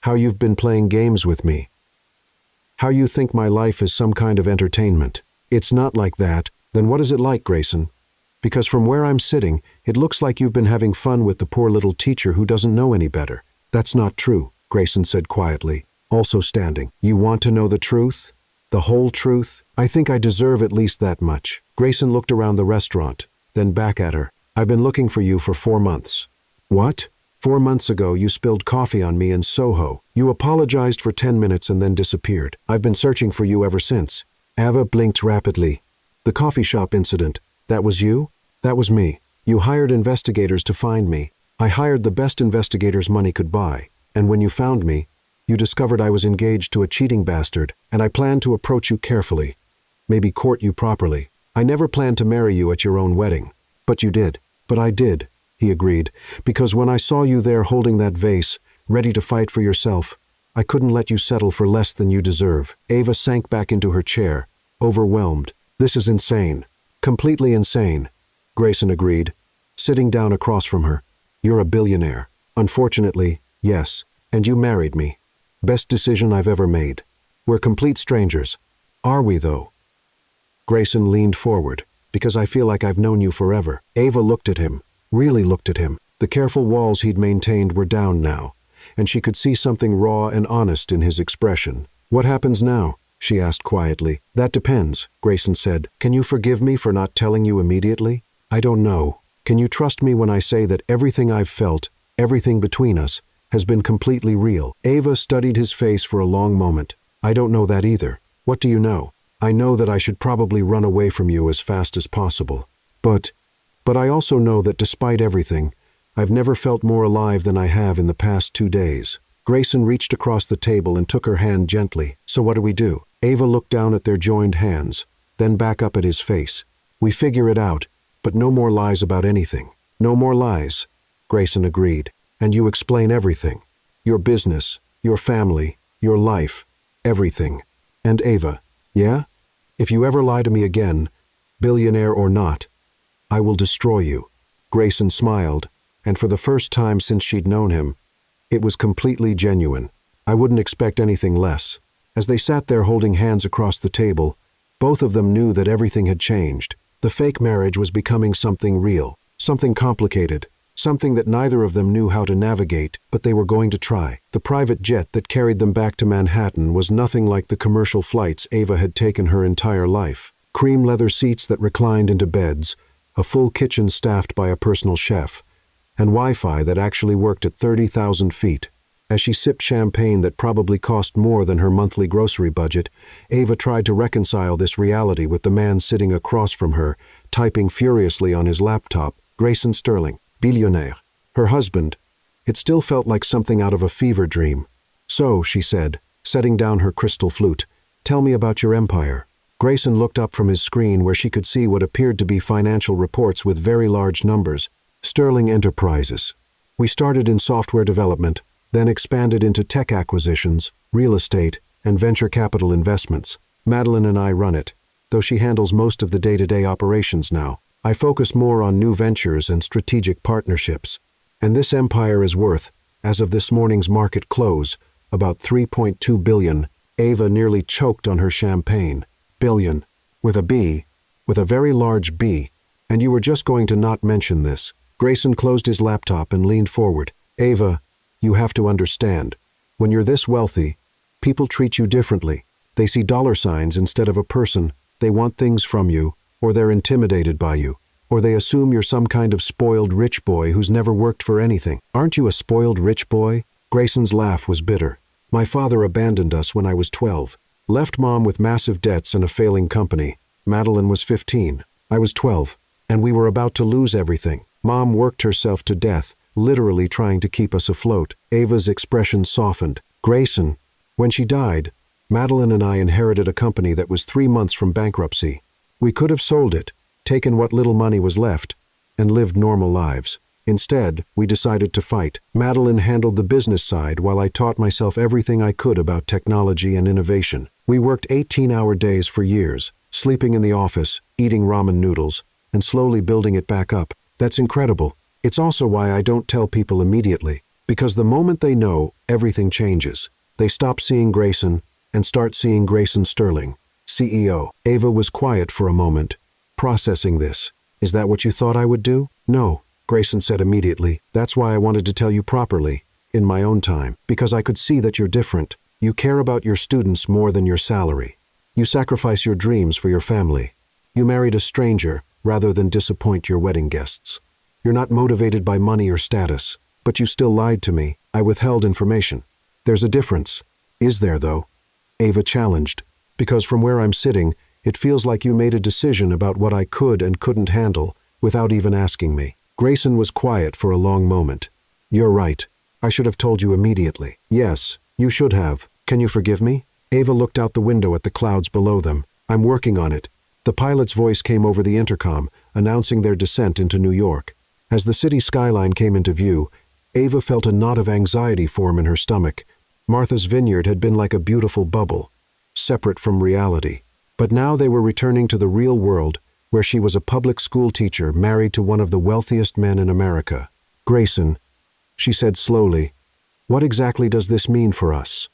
How you've been playing games with me. How you think my life is some kind of entertainment. It's not like that. Then what is it like, Grayson? Because from where I'm sitting, it looks like you've been having fun with the poor little teacher who doesn't know any better. That's not true, Grayson said quietly, also standing. You want to know the truth? The whole truth? I think I deserve at least that much. Grayson looked around the restaurant, then back at her. I've been looking for you for 4 months. What? 4 months ago, you spilled coffee on me in Soho. You apologized for 10 minutes and then disappeared. I've been searching for you ever since. Ava blinked rapidly. The coffee shop incident. That was you? That was me. You hired investigators to find me. I hired the best investigators money could buy. And when you found me, you discovered I was engaged to a cheating bastard, and I planned to approach you carefully. Maybe court you properly. I never planned to marry you at your own wedding. But you did. But I did, he agreed, because when I saw you there holding that vase, ready to fight for yourself, I couldn't let you settle for less than you deserve. Ava sank back into her chair, overwhelmed. This is insane. Completely insane, Grayson agreed, sitting down across from her. You're a billionaire. Unfortunately, yes. And you married me. Best decision I've ever made. We're complete strangers. Are we, though? Grayson leaned forward, because I feel like I've known you forever. Ava looked at him, really looked at him. The careful walls he'd maintained were down now, and she could see something raw and honest in his expression. What happens now? She asked quietly. That depends, Grayson said. Can you forgive me for not telling you immediately? I don't know. Can you trust me when I say that everything I've felt, everything between us, has been completely real? Ava studied his face for a long moment. I don't know that either. What do you know? I know that I should probably run away from you as fast as possible. But I also know that despite everything, I've never felt more alive than I have in the past 2 days. Grayson reached across the table and took her hand gently. So what do we do? Ava looked down at their joined hands, then back up at his face. We figure it out, but no more lies about anything. No more lies, Grayson agreed. And you explain everything. Your business, your family, your life, everything. And Ava, yeah? If you ever lie to me again, billionaire or not, I will destroy you. Grayson smiled, and for the first time since she'd known him, it was completely genuine. I wouldn't expect anything less. As they sat there holding hands across the table, both of them knew that everything had changed. The fake marriage was becoming something real, something complicated, something that neither of them knew how to navigate, but they were going to try. The private jet that carried them back to Manhattan was nothing like the commercial flights Ava had taken her entire life. Cream leather seats that reclined into beds, a full kitchen staffed by a personal chef, and Wi-Fi that actually worked at 30,000 feet. As she sipped champagne that probably cost more than her monthly grocery budget, Ava tried to reconcile this reality with the man sitting across from her, typing furiously on his laptop. Grayson Sterling, millionaire. Her husband. It still felt like something out of a fever dream. So, she said, setting down her crystal flute, tell me about your empire. Grayson looked up from his screen where she could see what appeared to be financial reports with very large numbers. Sterling Enterprises. We started in software development, then expanded into tech acquisitions, real estate, and venture capital investments. Madeline and I run it, though she handles most of the day-to-day operations now. I focus more on new ventures and strategic partnerships. And this empire is worth, as of this morning's market close, about $3.2 billion. Ava nearly choked on her champagne. Billion. With a B. With a very large B. And you were just going to not mention this. Grayson closed his laptop and leaned forward. Ava, you have to understand. When you're this wealthy, people treat you differently. They see dollar signs instead of a person. They want things from you, or they're intimidated by you, or they assume you're some kind of spoiled rich boy who's never worked for anything. Aren't you a spoiled rich boy? Grayson's laugh was bitter. My father abandoned us when I was 12. Left Mom with massive debts and a failing company. Madeline was 15. I was 12. And we were about to lose everything. Mom worked herself to death, literally trying to keep us afloat. Ava's expression softened. Grayson, when she died, Madeline and I inherited a company that was 3 months from bankruptcy. We could have sold it, taken what little money was left, and lived normal lives. Instead, we decided to fight. Madeline handled the business side while I taught myself everything I could about technology and innovation. We worked 18-hour days for years, sleeping in the office, eating ramen noodles, and slowly building it back up. That's incredible. It's also why I don't tell people immediately, because the moment they know, everything changes. They stop seeing Grayson and start seeing Grayson Sterling, CEO. Ava was quiet for a moment, processing this. Is that what you thought I would do? No, Grayson said immediately. That's why I wanted to tell you properly, in my own time, because I could see that you're different. You care about your students more than your salary. You sacrifice your dreams for your family. You married a stranger rather than disappoint your wedding guests. You're not motivated by money or status, but you still lied to me. I withheld information. There's a difference. Is there, though? Ava challenged, because from where I'm sitting, it feels like you made a decision about what I could and couldn't handle without even asking me. Grayson was quiet for a long moment. You're right. I should have told you immediately. Yes, you should have. Can you forgive me? Ava looked out the window at the clouds below them. I'm working on it. The pilot's voice came over the intercom, announcing their descent into New York. As the city skyline came into view, Ava felt a knot of anxiety form in her stomach. Martha's Vineyard had been like a beautiful bubble, separate from reality. But now they were returning to the real world, where she was a public school teacher married to one of the wealthiest men in America. Grayson, she said slowly, what exactly does this mean for us?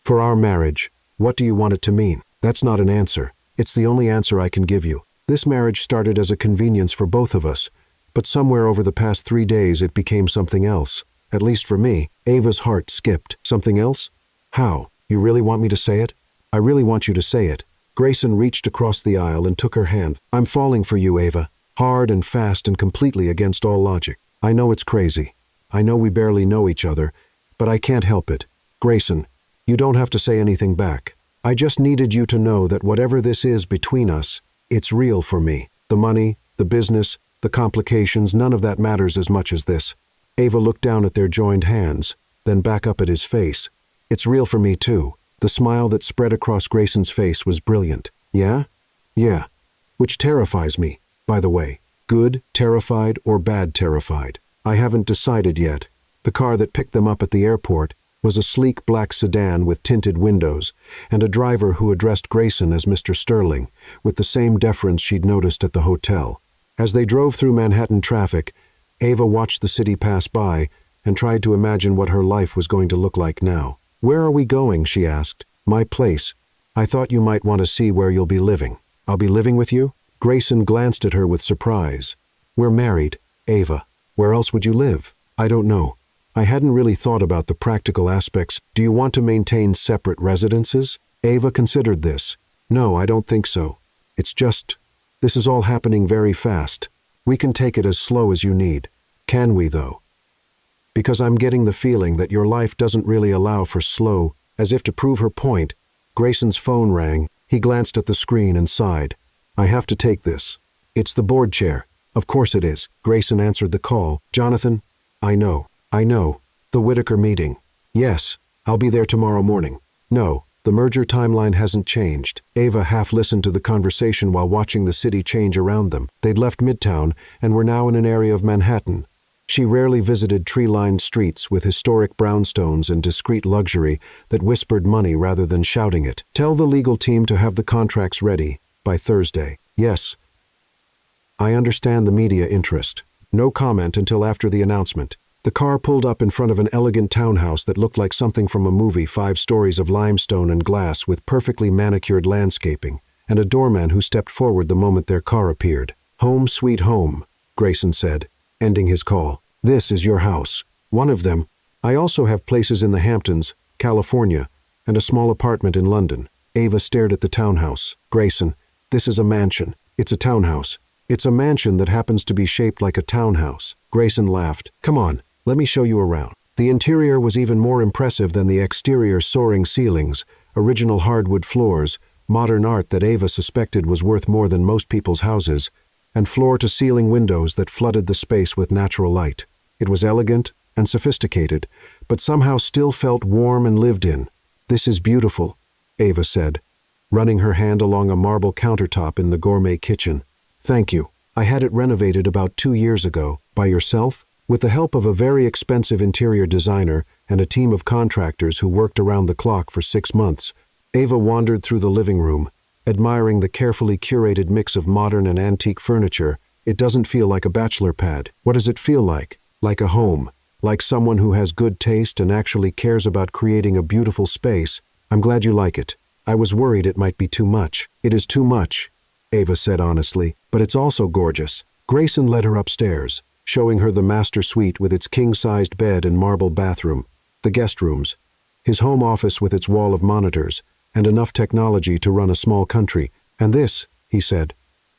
For our marriage, what do you want it to mean? That's not an answer. It's the only answer I can give you. This marriage started as a convenience for both of us, but somewhere over the past 3 days it became something else. At least for me. Ava's heart skipped. Something else? How? You really want me to say it? I really want you to say it. Grayson reached across the aisle and took her hand. I'm falling for you, Ava. Hard and fast and completely against all logic. I know it's crazy. I know we barely know each other, but I can't help it. Grayson, you don't have to say anything back. I just needed you to know that whatever this is between us, it's real for me. The money, the business, the complications, none of that matters as much as this. Ava looked down at their joined hands, then back up at his face. It's real for me too. The smile that spread across Grayson's face was brilliant. Yeah? Yeah. Which terrifies me, by the way. Good, terrified, or bad terrified. I haven't decided yet. The car that picked them up at the airport was a sleek black sedan with tinted windows, and a driver who addressed Grayson as Mr. Sterling, with the same deference she'd noticed at the hotel. As they drove through Manhattan traffic, Ava watched the city pass by and tried to imagine what her life was going to look like now. Where are we going? She asked. My place. I thought you might want to see where you'll be living. I'll be living with you? Grayson glanced at her with surprise. We're married, Ava. Where else would you live? I don't know. I hadn't really thought about the practical aspects. Do you want to maintain separate residences? Ava considered this. No, I don't think so. It's just, this is all happening very fast. We can take it as slow as you need. Can we, though? Because I'm getting the feeling that your life doesn't really allow for slow. As if to prove her point, Grayson's phone rang. He glanced at the screen and sighed. I have to take this. It's the board chair. Of course it is. Grayson answered the call. Jonathan? I know. The Whitaker meeting. Yes, I'll be there tomorrow morning. No, the merger timeline hasn't changed. Ava half listened to the conversation while watching the city change around them. They'd left Midtown and were now in an area of Manhattan. She rarely visited tree-lined streets with historic brownstones and discreet luxury that whispered money rather than shouting it. Tell the legal team to have the contracts ready by Thursday. Yes. I understand the media interest. No comment until after the announcement. The car pulled up in front of an elegant townhouse that looked like something from a movie, 5 stories of limestone and glass with perfectly manicured landscaping, and a doorman who stepped forward the moment their car appeared. Home sweet home, Grayson said, ending his call. This is your house. One of them. I also have places in the Hamptons, California, and a small apartment in London. Ava stared at the townhouse. Grayson, this is a mansion. It's a townhouse. It's a mansion that happens to be shaped like a townhouse. Grayson laughed. Come on, let me show you around. The interior was even more impressive than the exterior, soaring ceilings, original hardwood floors, modern art that Ava suspected was worth more than most people's houses, and floor-to-ceiling windows that flooded the space with natural light. It was elegant and sophisticated, but somehow still felt warm and lived in. This is beautiful, Ava said, running her hand along a marble countertop in the gourmet kitchen. Thank you. I had it renovated about 2 years ago. By yourself? With the help of a very expensive interior designer and a team of contractors who worked around the clock for 6 months, Ava wandered through the living room, admiring the carefully curated mix of modern and antique furniture. It doesn't feel like a bachelor pad. What does it feel like? Like a home. Like someone who has good taste and actually cares about creating a beautiful space. I'm glad you like it. I was worried it might be too much. It is too much, Ava said honestly, but it's also gorgeous. Grayson led her upstairs, showing her the master suite with its king-sized bed and marble bathroom, the guest rooms, his home office with its wall of monitors, and enough technology to run a small country. And this, he said,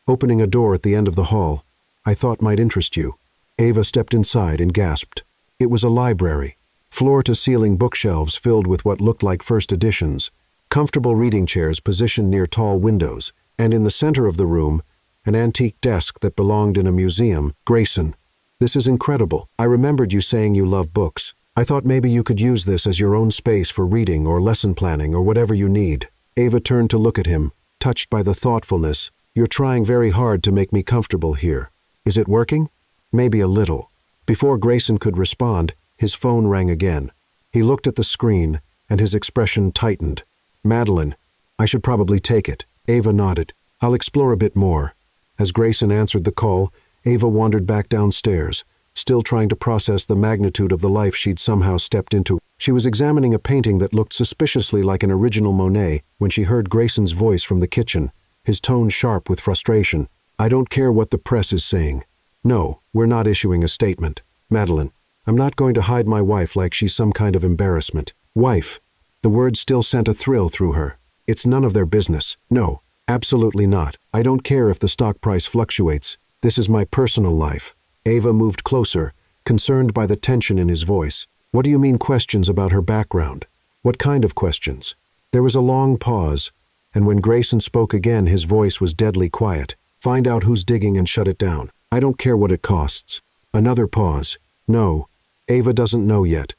opening a door at the end of the hall, I thought might interest you. Ava stepped inside and gasped. It was a library, floor-to-ceiling bookshelves filled with what looked like first editions, comfortable reading chairs positioned near tall windows, and in the center of the room, an antique desk that belonged in a museum. Grayson, this is incredible. I remembered you saying you love books. I thought maybe you could use this as your own space for reading or lesson planning or whatever you need. Ava turned to look at him, touched by the thoughtfulness. You're trying very hard to make me comfortable here. Is it working? Maybe a little. Before Grayson could respond, his phone rang again. He looked at the screen, and his expression tightened. Madeline, I should probably take it. Ava nodded. I'll explore a bit more. As Grayson answered the call, Ava wandered back downstairs, still trying to process the magnitude of the life she'd somehow stepped into. She was examining a painting that looked suspiciously like an original Monet when she heard Grayson's voice from the kitchen, his tone sharp with frustration. I don't care what the press is saying. No, we're not issuing a statement. Madeline, I'm not going to hide my wife like she's some kind of embarrassment. Wife. The word still sent a thrill through her. It's none of their business. No, absolutely not. I don't care if the stock price fluctuates. This is my personal life. Ava moved closer, concerned by the tension in his voice. What do you mean questions about her background? What kind of questions? There was a long pause, and when Grayson spoke again, his voice was deadly quiet. Find out who's digging and shut it down. I don't care what it costs. Another pause. No, Ava doesn't know yet,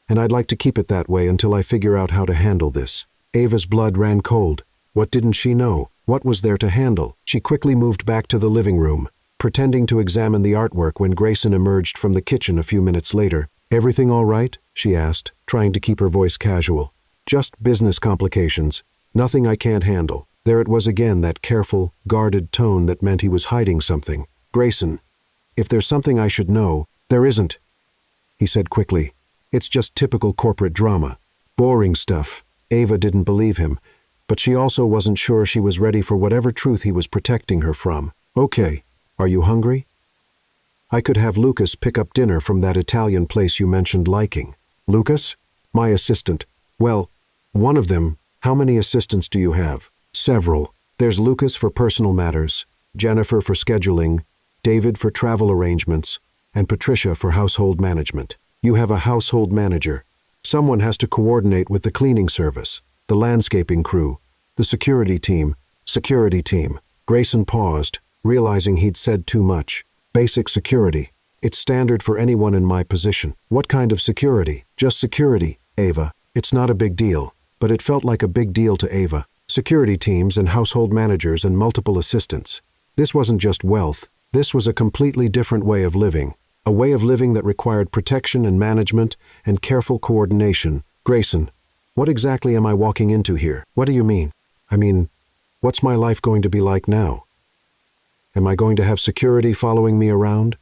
and I'd like to keep it that way until I figure out how to handle this. Ava's blood ran cold. What didn't she know? What was there to handle? She quickly moved back to the living room, pretending to examine the artwork when Grayson emerged from the kitchen a few minutes later. Everything all right? She asked, trying to keep her voice casual. Just business complications. Nothing I can't handle. There it was again, that careful, guarded tone that meant he was hiding something. Grayson, if there's something I should know. There isn't, he said quickly. It's just typical corporate drama. Boring stuff. Ava didn't believe him, but she also wasn't sure she was ready for whatever truth he was protecting her from. Okay, are you hungry? I could have Lucas pick up dinner from that Italian place you mentioned liking. Lucas? My assistant. Well, one of them. How many assistants do you have? Several. There's Lucas for personal matters, Jennifer for scheduling, David for travel arrangements, and Patricia for household management. You have a household manager. Someone has to coordinate with the cleaning service, the landscaping crew, the security team. Grayson paused, realizing he'd said too much. Basic security. It's standard for anyone in my position. What kind of security? Just security, Ava. It's not a big deal, but it felt like a big deal to Ava. Security teams and household managers and multiple assistants. This wasn't just wealth. This was a completely different way of living. A way of living that required protection and management and careful coordination. Grayson, what exactly am I walking into here? What do you mean? I mean, what's my life going to be like now? Am I going to have security following me around?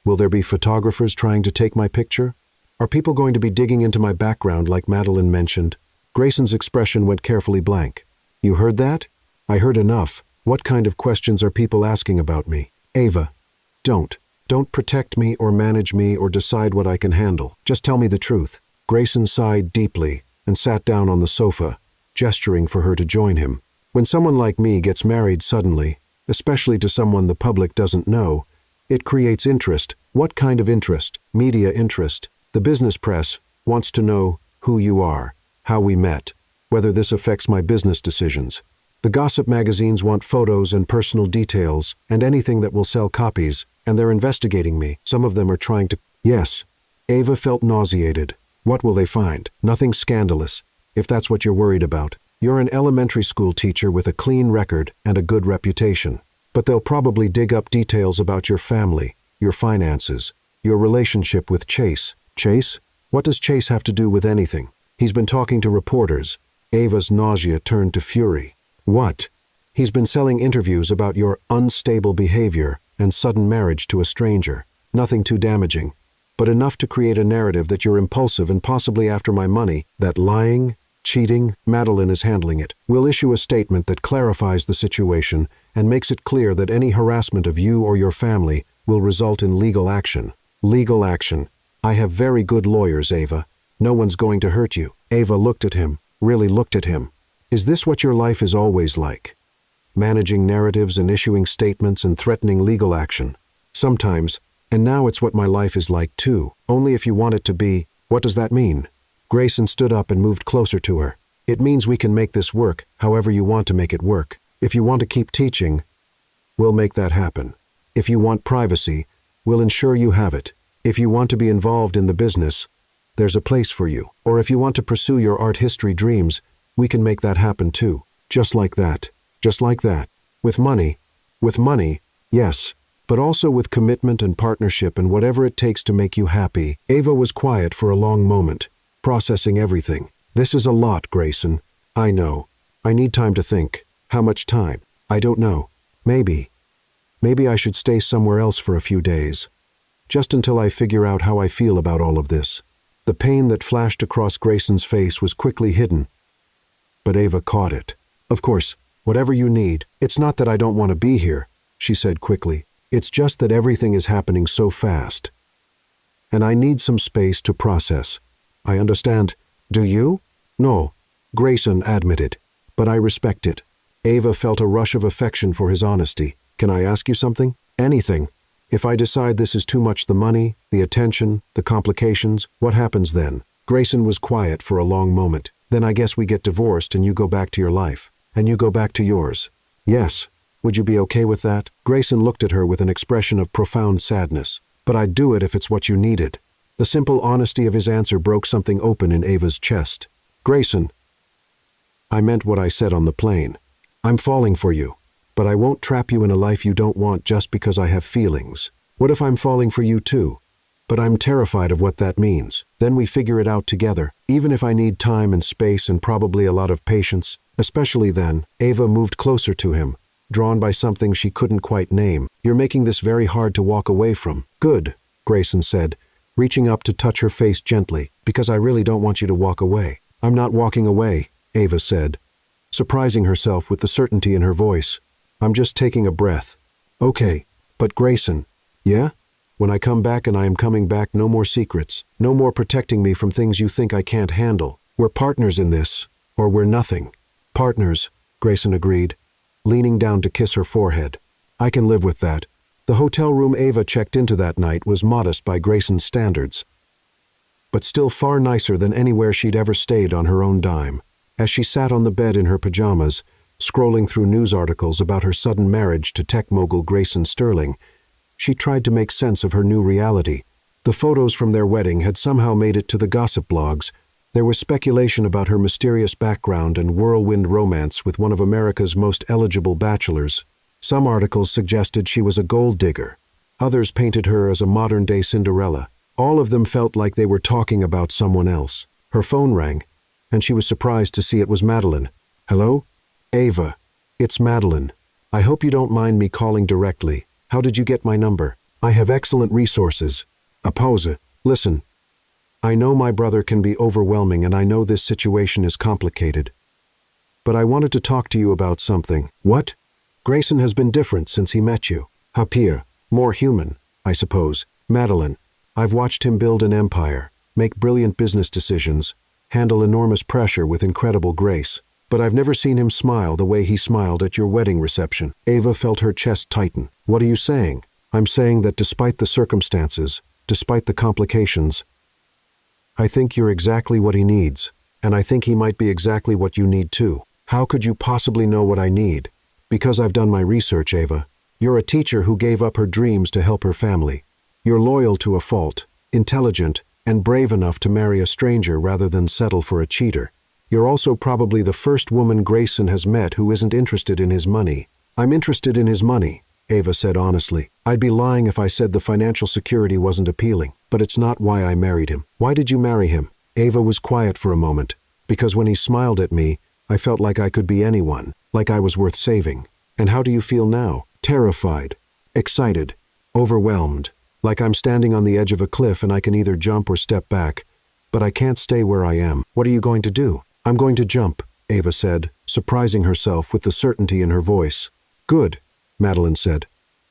Will there be photographers trying to take my picture? Are people going to be digging into my background like Madeline mentioned? Grayson's expression went carefully blank. You heard that? I heard enough. What kind of questions are people asking about me? Ava, don't. Don't protect me or manage me or decide what I can handle. Just tell me the truth. Grayson sighed deeply and sat down on the sofa, gesturing for her to join him. When someone like me gets married suddenly, especially to someone the public doesn't know, it creates interest. What kind of interest? Media interest. The business press wants to know who you are, how we met, whether this affects my business decisions. The gossip magazines want photos and personal details and anything that will sell copies, and they're investigating me. Some of them are trying to... Yes. Ava felt nauseated. What will they find? Nothing scandalous, if that's what you're worried about. You're an elementary school teacher with a clean record and a good reputation. But they'll probably dig up details about your family, your finances, your relationship with Chase. Chase? What does Chase have to do with anything? He's been talking to reporters. Ava's nausea turned to fury. What? He's been selling interviews about your unstable behavior and sudden marriage to a stranger. Nothing too damaging, but enough to create a narrative that you're impulsive and possibly after my money, that lying, cheating, Madeline is handling it. We'll issue a statement that clarifies the situation and makes it clear that any harassment of you or your family will result in legal action. Legal action. I have very good lawyers, Ava. No one's going to hurt you. Ava looked at him, really looked at him. Is this what your life is always like? Managing narratives and issuing statements and threatening legal action. Sometimes, and now it's what my life is like too. Only if you want it to be. What does that mean? Grayson stood up and moved closer to her. It means we can make this work, however you want to make it work. If you want to keep teaching, we'll make that happen. If you want privacy, we'll ensure you have it. If you want to be involved in the business, there's a place for you. Or if you want to pursue your art history dreams, we can make that happen too. Just like that. Just like that. With money. With money, yes. But also with commitment and partnership and whatever it takes to make you happy. Ava was quiet for a long moment, processing everything. This is a lot, Grayson. I know. I need time to think. How much time? I don't know. Maybe. Maybe I should stay somewhere else for a few days. Just until I figure out how I feel about all of this. The pain that flashed across Grayson's face was quickly hidden. But Ava caught it. Of course, whatever you need. It's not that I don't want to be here, she said quickly. It's just that everything is happening so fast. And I need some space to process. I understand. Do you? No, Grayson admitted. But I respect it. Ava felt a rush of affection for his honesty. Can I ask you something? Anything. If I decide this is too much, the money, the attention, the complications, what happens then? Grayson was quiet for a long moment. Then I guess we get divorced and you go back to your life. And you go back to yours. Yes. Would you be okay with that? Grayson looked at her with an expression of profound sadness. But I'd do it if it's what you needed. The simple honesty of his answer broke something open in Ava's chest. Grayson, I meant what I said on the plane. I'm falling for you. But I won't trap you in a life you don't want just because I have feelings. What if I'm falling for you too? But I'm terrified of what that means. Then we figure it out together. Even if I need time and space and probably a lot of patience. Especially then, Ava moved closer to him, drawn by something she couldn't quite name. You're making this very hard to walk away from. Good, Grayson said, reaching up to touch her face gently, because I really don't want you to walk away. I'm not walking away, Ava said, surprising herself with the certainty in her voice. I'm just taking a breath. Okay, but Grayson, yeah? When I come back and I am coming back, no more secrets, no more protecting me from things you think I can't handle. We're partners in this, or we're nothing. Partners, Grayson agreed, leaning down to kiss her forehead. I can live with that. The hotel room Ava checked into that night was modest by Grayson's standards, but still far nicer than anywhere she'd ever stayed on her own dime. As she sat on the bed in her pajamas, scrolling through news articles about her sudden marriage to tech mogul Grayson Sterling, She tried to make sense of her new reality. The photos from their wedding had somehow made it to the gossip blogs. There was speculation about her mysterious background and whirlwind romance with one of America's most eligible bachelors. Some articles suggested she was a gold digger. Others painted her as a modern-day Cinderella. All of them felt like they were talking about someone else. Her phone rang, and she was surprised to see it was Madeline. "Hello? Ava, it's Madeline. I hope you don't mind me calling directly. How did you get my number? I have excellent resources." A pause. "Listen. I know my brother can be overwhelming and I know this situation is complicated. But I wanted to talk to you about something." "What?" "Grayson has been different since he met you. Happier, more human, I suppose. Madeline, I've watched him build an empire, make brilliant business decisions, handle enormous pressure with incredible grace. But I've never seen him smile the way he smiled at your wedding reception." Ava felt her chest tighten. "What are you saying?" "I'm saying that despite the circumstances, despite the complications, I think you're exactly what he needs, and I think he might be exactly what you need too." "How could you possibly know what I need?" "Because I've done my research, Ava. You're a teacher who gave up her dreams to help her family. You're loyal to a fault, intelligent, and brave enough to marry a stranger rather than settle for a cheater. You're also probably the first woman Grayson has met who isn't interested in his money." "I'm interested in his money," Ava said honestly. "I'd be lying if I said the financial security wasn't appealing, but it's not why I married him." "Why did you marry him?" Ava was quiet for a moment. "Because when he smiled at me, I felt like I could be anyone, like I was worth saving." "And how do you feel now?" "Terrified, excited, overwhelmed, like I'm standing on the edge of a cliff and I can either jump or step back, but I can't stay where I am." "What are you going to do?" "I'm going to jump," Ava said, surprising herself with the certainty in her voice. "Good," Madeline said,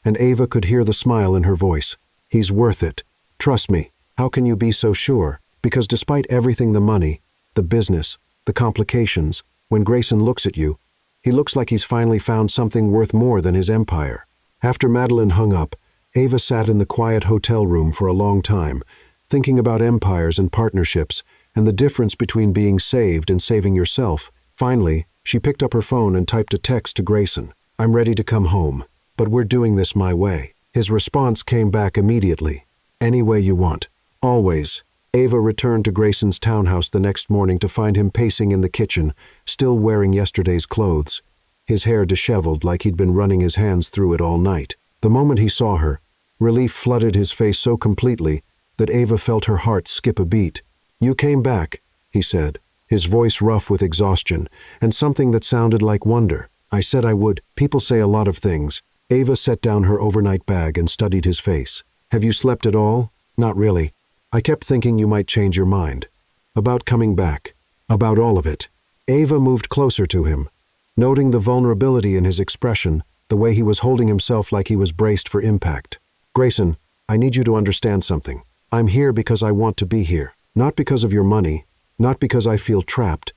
and Ava could hear the smile in her voice. "He's worth it. Trust me." "How can you be so sure?" "Because despite everything, the money, the business, the complications, when Grayson looks at you, he looks like he's finally found something worth more than his empire." After Madeline hung up, Ava sat in the quiet hotel room for a long time, thinking about empires and partnerships, and the difference between being saved and saving yourself. Finally, she picked up her phone and typed a text to Grayson. "I'm ready to come home, but we're doing this my way." His response came back immediately. "Any way you want. Always." Ava returned to Grayson's townhouse the next morning to find him pacing in the kitchen, still wearing yesterday's clothes, his hair disheveled like he'd been running his hands through it all night. The moment he saw her, relief flooded his face so completely that Ava felt her heart skip a beat. "You came back," he said, his voice rough with exhaustion, and something that sounded like wonder. "I said I would. People say a lot of things." Ava set down her overnight bag and studied his face. "Have you slept at all?" "Not really. I kept thinking you might change your mind. About coming back. About all of it." Ava moved closer to him, noting the vulnerability in his expression, the way he was holding himself like he was braced for impact. "Grayson, I need you to understand something. I'm here because I want to be here. Not because of your money, not because I feel trapped,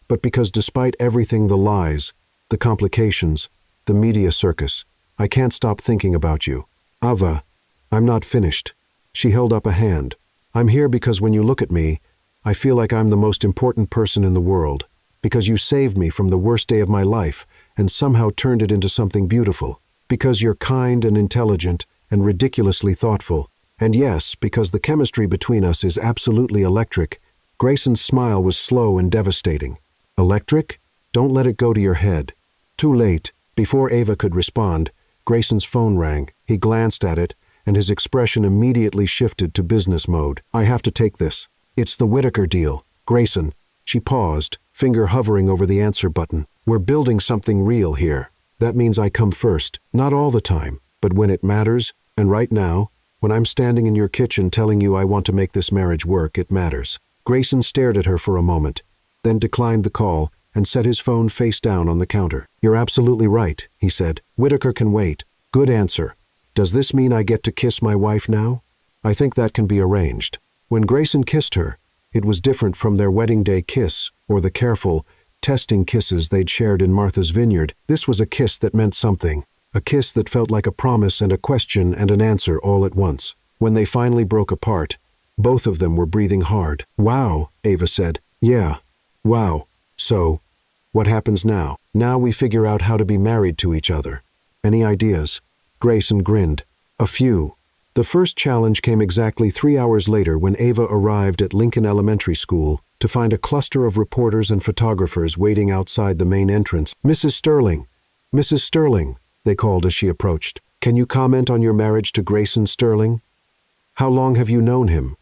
but because despite everything, the lies, the complications, the media circus, I can't stop thinking about you." "Ava, I'm not finished." She held up a hand. "I'm here because when you look at me, I feel like I'm the most important person in the world, because you saved me from the worst day of my life and somehow turned it into something beautiful, because you're kind and intelligent and ridiculously thoughtful, and yes, because the chemistry between us is absolutely electric." Grayson's smile was slow and devastating. "Electric? Don't let it go to your head." Too late. Before Ava could respond, Grayson's phone rang. He glanced at it, and his expression immediately shifted to business mode. "I have to take this. It's the Whitaker deal. Grayson." She paused, finger hovering over the answer button. "We're building something real here. That means I come first. Not all the time, but when it matters, and right now, when I'm standing in your kitchen telling you I want to make this marriage work, it matters." Grayson stared at her for a moment, then declined the call and set his phone face down on the counter. "You're absolutely right," he said. "Whitaker can wait." "Good answer. Does this mean I get to kiss my wife now?" "I think that can be arranged." When Grayson kissed her, it was different from their wedding day kiss or the careful, testing kisses they'd shared in Martha's Vineyard. This was a kiss that meant something, a kiss that felt like a promise and a question and an answer all at once. When they finally broke apart, both of them were breathing hard. "Wow," Ava said. "Yeah. Wow. So, what happens now?" "Now we figure out how to be married to each other. Any ideas?" Grayson grinned. A few. The first challenge came exactly 3 hours later when Ava arrived at Lincoln Elementary School to find a cluster of reporters and photographers waiting outside the main entrance. "Mrs. Sterling! Mrs. Sterling!" they called as she approached. "Can you comment on your marriage to Grayson Sterling? How long have you known him?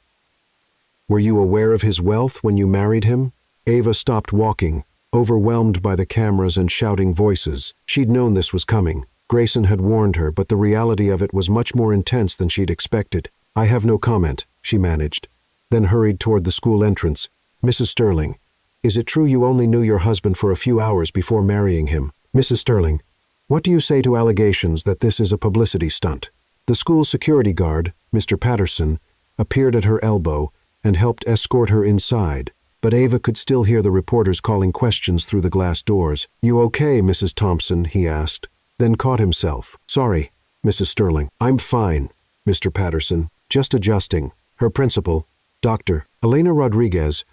Were you aware of his wealth when you married him?" Ava stopped walking, overwhelmed by the cameras and shouting voices. She'd known this was coming. Grayson had warned her, but the reality of it was much more intense than she'd expected. "I have no comment," she managed, then hurried toward the school entrance. "Mrs. Sterling, is it true you only knew your husband for a few hours before marrying him? Mrs. Sterling, what do you say to allegations that this is a publicity stunt?" The school security guard, Mr. Patterson, appeared at her elbow and helped escort her inside, but Ava could still hear the reporters calling questions through the glass doors. "You okay, Mrs. Thompson?" he asked, then caught himself. "Sorry, Mrs. Sterling. I'm fine, Mr. Patterson. Just adjusting." Her principal, Dr. Elena Rodriguez,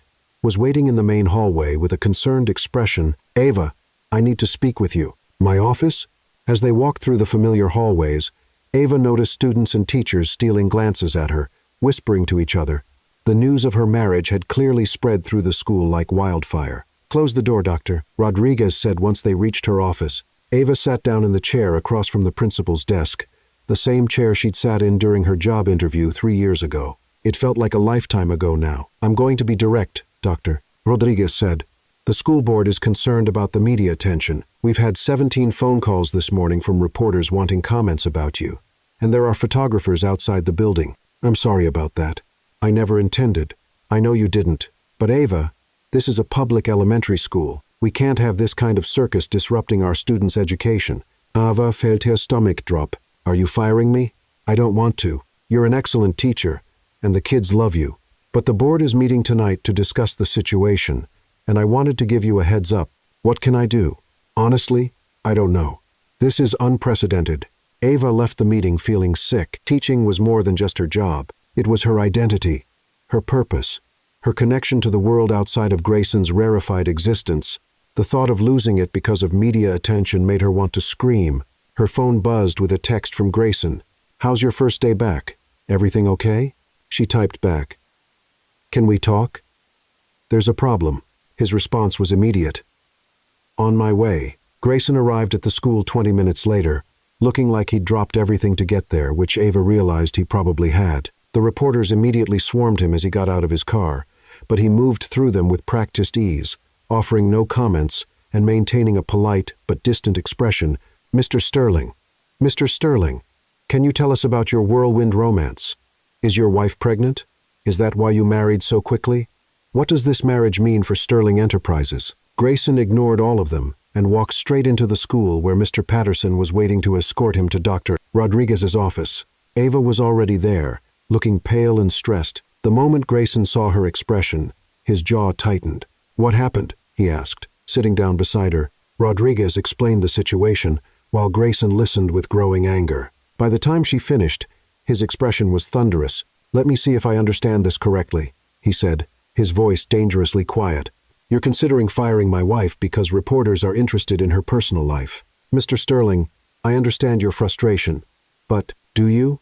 was waiting in the main hallway with a concerned expression. "Ava, I need to speak with you." "My office?" As they walked through the familiar hallways, Ava noticed students and teachers stealing glances at her, whispering to each other. The news of her marriage had clearly spread through the school like wildfire. "Close the door, Doctor," Rodriguez said once they reached her office. Ava sat down in the chair across from the principal's desk, the same chair she'd sat in during her job interview 3 years ago. It felt like a lifetime ago now. "I'm going to be direct, Doctor," Rodriguez said. "The school board is concerned about the media attention. We've had 17 phone calls this morning from reporters wanting comments about you, and there are photographers outside the building. I'm sorry about that. I never intended. I know you didn't. But Ava, this is a public elementary school. We can't have this kind of circus disrupting our students' education." Ava felt her stomach drop. "Are you firing me? I don't want to. You're an excellent teacher, and the kids love you. But the board is meeting tonight to discuss the situation, and I wanted to give you a heads up. What can I do? Honestly, I don't know. This is unprecedented." Ava left the meeting feeling sick. Teaching was more than just her job. It was her identity, her purpose, her connection to the world outside of Grayson's rarefied existence. The thought of losing it because of media attention made her want to scream. Her phone buzzed with a text from Grayson. "How's your first day back? Everything okay?" She typed back, "Can we talk?" "There's a problem." His response was immediate. "On my way." Grayson arrived at the school 20 minutes later, looking like he'd dropped everything to get there, which Ava realized he probably had. The reporters immediately swarmed him as he got out of his car, but he moved through them with practiced ease, offering no comments and maintaining a polite but distant expression. "Mr. Sterling, Mr. Sterling, can you tell us about your whirlwind romance? Is your wife pregnant? Is that why you married so quickly? What does this marriage mean for Sterling Enterprises?" Grayson ignored all of them and walked straight into the school where Mr. Patterson was waiting to escort him to Dr. Rodriguez's office. Ava was already there, looking pale and stressed. The moment Grayson saw her expression, his jaw tightened. "What happened?" he asked, sitting down beside her. Rodriguez explained the situation, while Grayson listened with growing anger. By the time she finished, his expression was thunderous. "Let me see if I understand this correctly," he said, his voice dangerously quiet. "You're considering firing my wife because reporters are interested in her personal life. Mr. Sterling, I understand your frustration, but do you?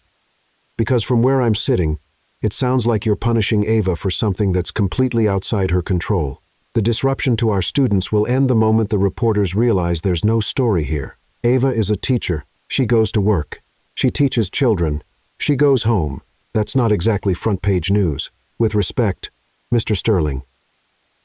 Because from where I'm sitting, it sounds like you're punishing Ava for something that's completely outside her control. The disruption to our students will end the moment the reporters realize there's no story here. Ava is a teacher. She goes to work. She teaches children. She goes home. That's not exactly front-page news. With respect, Mr. Sterling,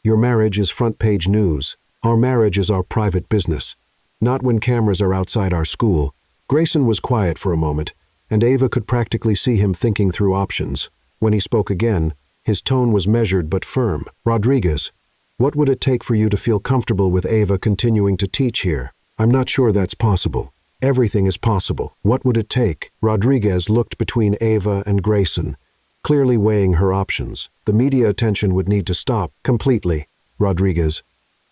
your marriage is front-page news. Our marriage is our private business. Not when cameras are outside our school." Grayson was quiet for a moment, and Ava could practically see him thinking through options. When he spoke again, his tone was measured but firm. "Rodriguez, what would it take for you to feel comfortable with Ava continuing to teach here?" "I'm not sure that's possible." "Everything is possible. What would it take?" Rodriguez looked between Ava and Grayson, clearly weighing her options. "The media attention would need to stop completely." "Rodriguez,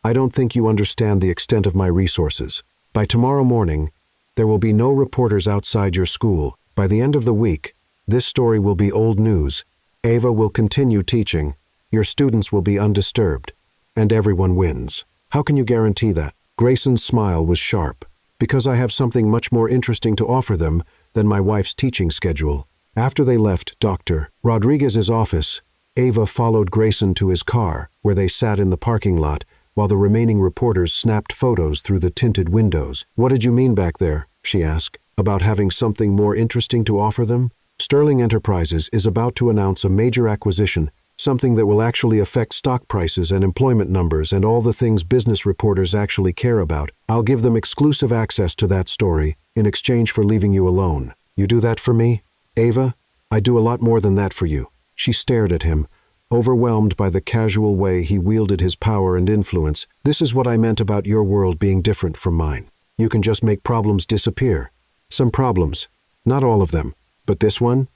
I don't think you understand the extent of my resources. By tomorrow morning, there will be no reporters outside your school. By the end of the week, this story will be old news. Ava will continue teaching. Your students will be undisturbed. And everyone wins. How can you guarantee that?" Grayson's smile was sharp. Because I have something much more interesting to offer them than my wife's teaching schedule. After they left Dr. Rodriguez's office, Ava followed Grayson to his car, where they sat in the parking lot, while the remaining reporters snapped photos through the tinted windows. "What did you mean back there?" she asked. "About having something more interesting to offer them?" Sterling Enterprises is about to announce a major acquisition, something that will actually affect stock prices and employment numbers and all the things business reporters actually care about. I'll give them exclusive access to that story in exchange for leaving you alone. You do that for me? Ava, I do a lot more than that for you. She stared at him, overwhelmed by the casual way he wielded his power and influence. This is what I meant about your world being different from mine. You can just make problems disappear. Some problems. Not all of them. But this one?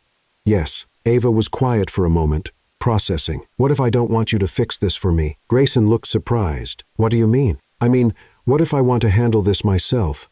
Yes. Ava was quiet for a moment, processing. What if I don't want you to fix this for me? Grayson looked surprised. What do you mean? I mean, what if I want to handle this myself?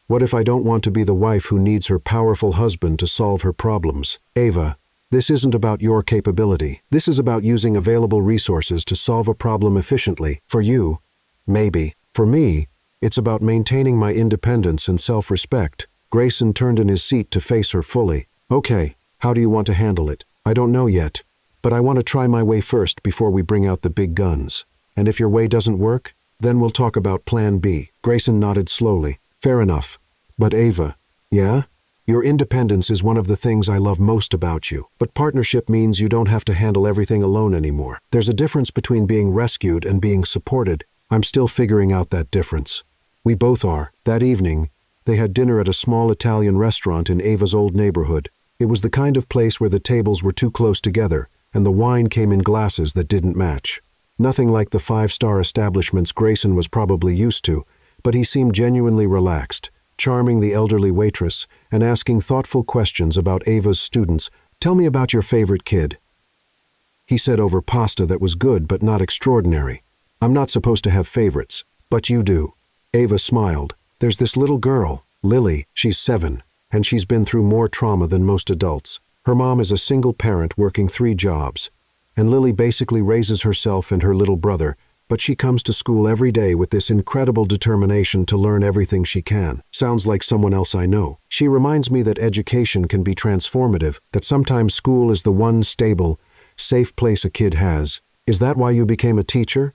What if I don't want to be the wife who needs her powerful husband to solve her problems? Ava, this isn't about your capability. This is about using available resources to solve a problem efficiently. For you, maybe. For me, it's about maintaining my independence and self-respect. Grayson turned in his seat to face her fully. Okay, how do you want to handle it? I don't know yet, but I want to try my way first before we bring out the big guns. And if your way doesn't work, then we'll talk about Plan B. Grayson nodded slowly. Fair enough. But Ava, yeah? Your independence is one of the things I love most about you. But partnership means you don't have to handle everything alone anymore. There's a difference between being rescued and being supported. I'm still figuring out that difference. We both are. That evening, they had dinner at a small Italian restaurant in Ava's old neighborhood. It was the kind of place where the tables were too close together, and the wine came in glasses that didn't match. Nothing like the five-star establishments Grayson was probably used to, but he seemed genuinely relaxed, charming the elderly waitress and asking thoughtful questions about Ava's students. Tell me about your favorite kid. He said over pasta that was good but not extraordinary. I'm not supposed to have favorites, but you do. Ava smiled. There's this little girl, Lily. She's 7, and she's been through more trauma than most adults. Her mom is a single parent working 3 jobs, and Lily basically raises herself and her little brother, but she comes to school every day with this incredible determination to learn everything she can. Sounds like someone else I know. She reminds me that education can be transformative, that sometimes school is the one stable, safe place a kid has. Is that why you became a teacher?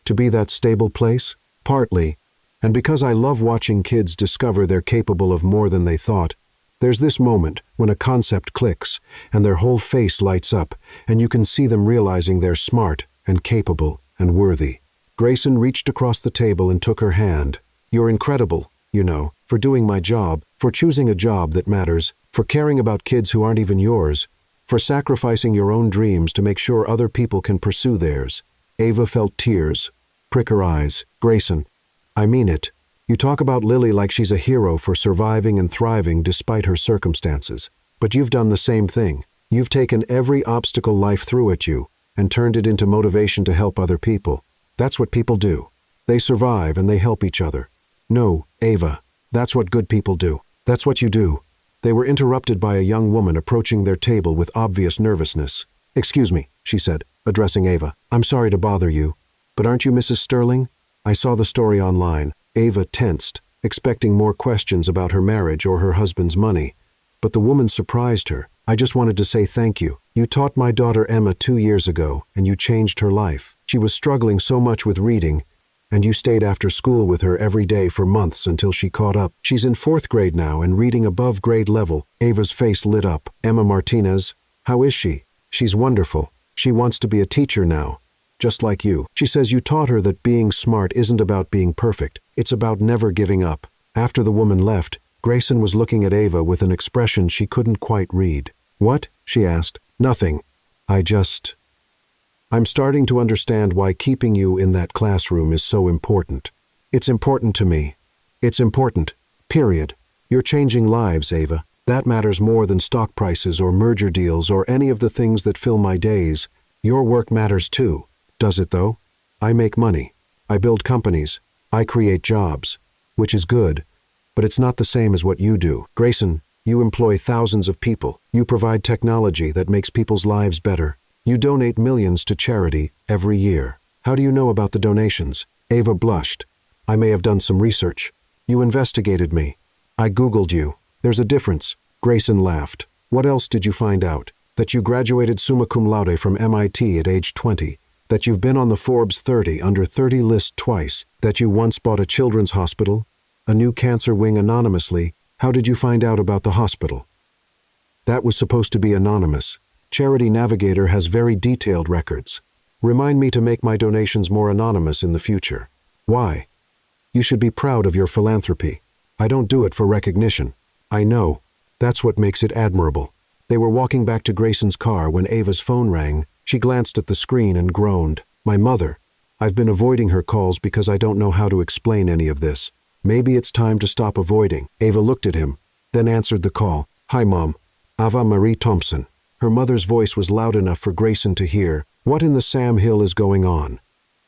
To be that stable place? Partly. And because I love watching kids discover they're capable of more than they thought. There's this moment when a concept clicks, and their whole face lights up, and you can see them realizing they're smart and capable and worthy. Grayson reached across the table and took her hand. You're incredible, you know, for doing my job, for choosing a job that matters, for caring about kids who aren't even yours, for sacrificing your own dreams to make sure other people can pursue theirs. Ava felt tears prick her eyes. Grayson, I mean it. You talk about Lily like she's a hero for surviving and thriving despite her circumstances. But you've done the same thing. You've taken every obstacle life threw at you and turned it into motivation to help other people. That's what people do. They survive and they help each other. No, Ava, that's what good people do. That's what you do. They were interrupted by a young woman approaching their table with obvious nervousness. Excuse me, she said, addressing Ava. I'm sorry to bother you, but aren't you Mrs. Sterling? I saw the story online. Ava tensed, expecting more questions about her marriage or her husband's money. But the woman surprised her. I just wanted to say thank you. You taught my daughter Emma 2 years ago, and you changed her life. She was struggling so much with reading, and you stayed after school with her every day for months until she caught up. She's in 4th grade now and reading above grade level. Ava's face lit up. Emma Martinez, how is she? She's wonderful. She wants to be a teacher now. Just like you. She says you taught her that being smart isn't about being perfect. It's about never giving up. After the woman left, Grayson was looking at Ava with an expression she couldn't quite read. What? She asked. Nothing. I'm starting to understand why keeping you in that classroom is so important. It's important to me. It's important. Period. You're changing lives, Ava. That matters more than stock prices or merger deals or any of the things that fill my days. Your work matters too. Does it though? I make money. I build companies. I create jobs. Which is good, but it's not the same as what you do. Grayson, you employ thousands of people. You provide technology that makes people's lives better. You donate millions to charity every year. How do you know about the donations? Ava blushed. I may have done some research. You investigated me. I Googled you. There's a difference. Grayson laughed. What else did you find out? That you graduated summa cum laude from MIT at age 20. That you've been on the Forbes 30 under 30 list twice. That you once bought a children's hospital, a new cancer wing anonymously. How did you find out about the hospital? That was supposed to be anonymous. Charity Navigator has very detailed records. Remind me to make my donations more anonymous in the future. Why? You should be proud of your philanthropy. I don't do it for recognition. I know. That's what makes it admirable. They were walking back to Grayson's car when Ava's phone rang. She glanced at the screen and groaned. My mother. I've been avoiding her calls because I don't know how to explain any of this. Maybe it's time to stop avoiding. Ava looked at him, then answered the call. Hi, Mom. Ava Marie Thompson. Her mother's voice was loud enough for Grayson to hear. What in the Sam Hill is going on?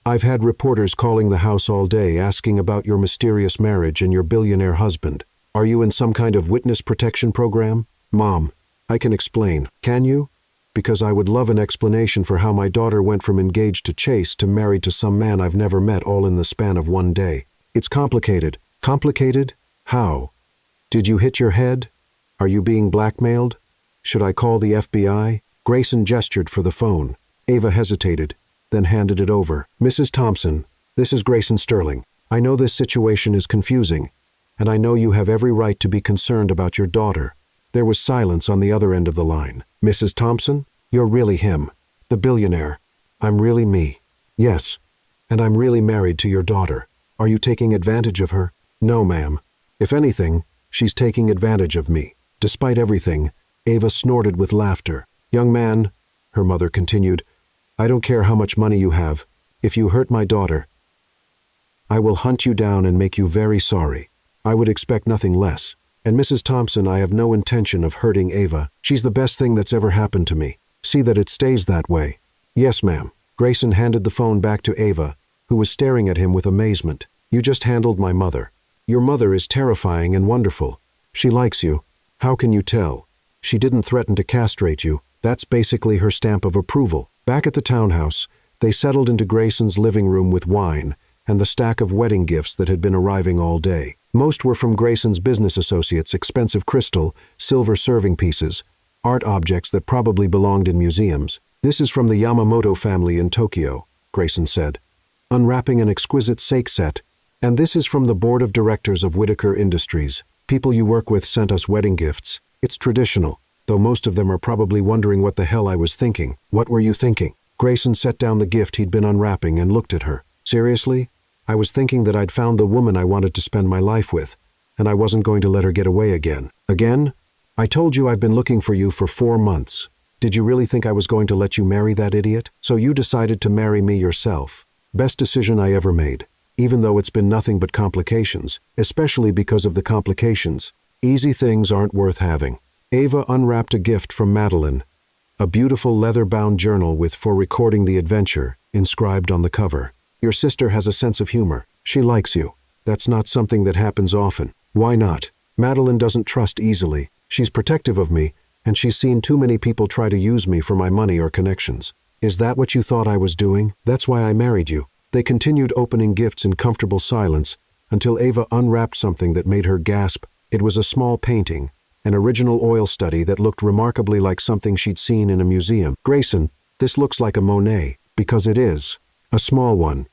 I've had reporters calling the house all day asking about your mysterious marriage and your billionaire husband. Are you in some kind of witness protection program? Mom, I can explain. Can you? Because I would love an explanation for how my daughter went from engaged to Chase to married to some man I've never met all in the span of one day. It's complicated. Complicated? How? Did you hit your head? Are you being blackmailed? Should I call the FBI? Grayson gestured for the phone. Ava hesitated, then handed it over. Mrs. Thompson, this is Grayson Sterling. I know this situation is confusing, and I know you have every right to be concerned about your daughter. There was silence on the other end of the line. Mrs. Thompson, you're really him, the billionaire. I'm really me. Yes, and I'm really married to your daughter. Are you taking advantage of her? No, ma'am. If anything, she's taking advantage of me. Despite everything, Ava snorted with laughter. Young man, her mother continued, I don't care how much money you have. If you hurt my daughter, I will hunt you down and make you very sorry. I would expect nothing less. And Mrs. Thompson, I have no intention of hurting Ava. She's the best thing that's ever happened to me. See that it stays that way. Yes, ma'am. Grayson handed the phone back to Ava, who was staring at him with amazement. You just handled my mother. Your mother is terrifying and wonderful. She likes you. How can you tell? She didn't threaten to castrate you. That's basically her stamp of approval. Back at the townhouse, they settled into Grayson's living room with wine and the stack of wedding gifts that had been arriving all day. Most were from Grayson's business associates, expensive crystal, silver serving pieces, art objects that probably belonged in museums. This is from the Yamamoto family in Tokyo, Grayson said, unwrapping an exquisite sake set. And this is from the board of directors of Whitaker Industries. People you work with sent us wedding gifts. It's traditional, though most of them are probably wondering what the hell I was thinking. What were you thinking? Grayson set down the gift he'd been unwrapping and looked at her. Seriously? I was thinking that I'd found the woman I wanted to spend my life with, and I wasn't going to let her get away again. Again? I told you I've been looking for you for 4 months. Did you really think I was going to let you marry that idiot? So you decided to marry me yourself. Best decision I ever made. Even though it's been nothing but complications, especially because of the complications. Easy things aren't worth having. Ava unwrapped a gift from Madeline, a beautiful leather-bound journal with "For recording the adventure" inscribed on the cover. Your sister has a sense of humor. She likes you. That's not something that happens often. Why not? Madeline doesn't trust easily. She's protective of me, and she's seen too many people try to use me for my money or connections. Is that what you thought I was doing? That's why I married you. They continued opening gifts in comfortable silence until Ava unwrapped something that made her gasp. It was a small painting, an original oil study that looked remarkably like something she'd seen in a museum. Grayson, this looks like a Monet, because it is. A small one.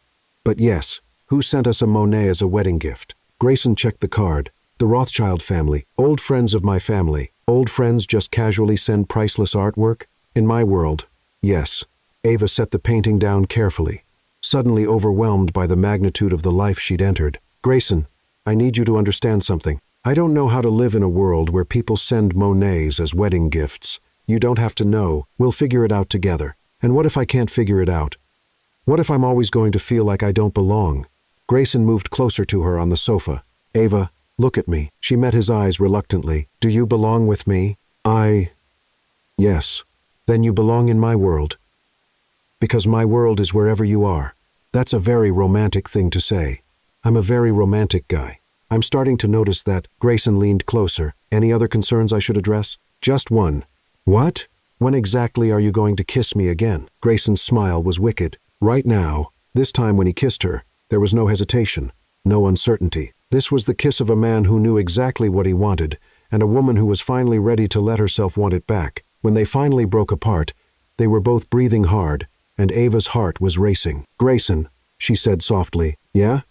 But yes, who sent us a Monet as a wedding gift? Grayson checked the card. The Rothschild family. Old friends of my family. Old friends just casually send priceless artwork? In my world, yes. Ava set the painting down carefully, suddenly overwhelmed by the magnitude of the life she'd entered. Grayson, I need you to understand something. I don't know how to live in a world where people send Monets as wedding gifts. You don't have to know. We'll figure it out together. And what if I can't figure it out? What if I'm always going to feel like I don't belong? Grayson moved closer to her on the sofa. Ava, look at me. She met his eyes reluctantly. Do you belong with me? Yes. Then you belong in my world. Because my world is wherever you are. That's a very romantic thing to say. I'm a very romantic guy. I'm starting to notice that. Grayson leaned closer. Any other concerns I should address? Just one. What? When exactly are you going to kiss me again? Grayson's smile was wicked. Right now. This time when he kissed her, there was no hesitation, no uncertainty. This was the kiss of a man who knew exactly what he wanted, and a woman who was finally ready to let herself want it back. When they finally broke apart, they were both breathing hard, and Ava's heart was racing. "Grayson," she said softly. "Yeah?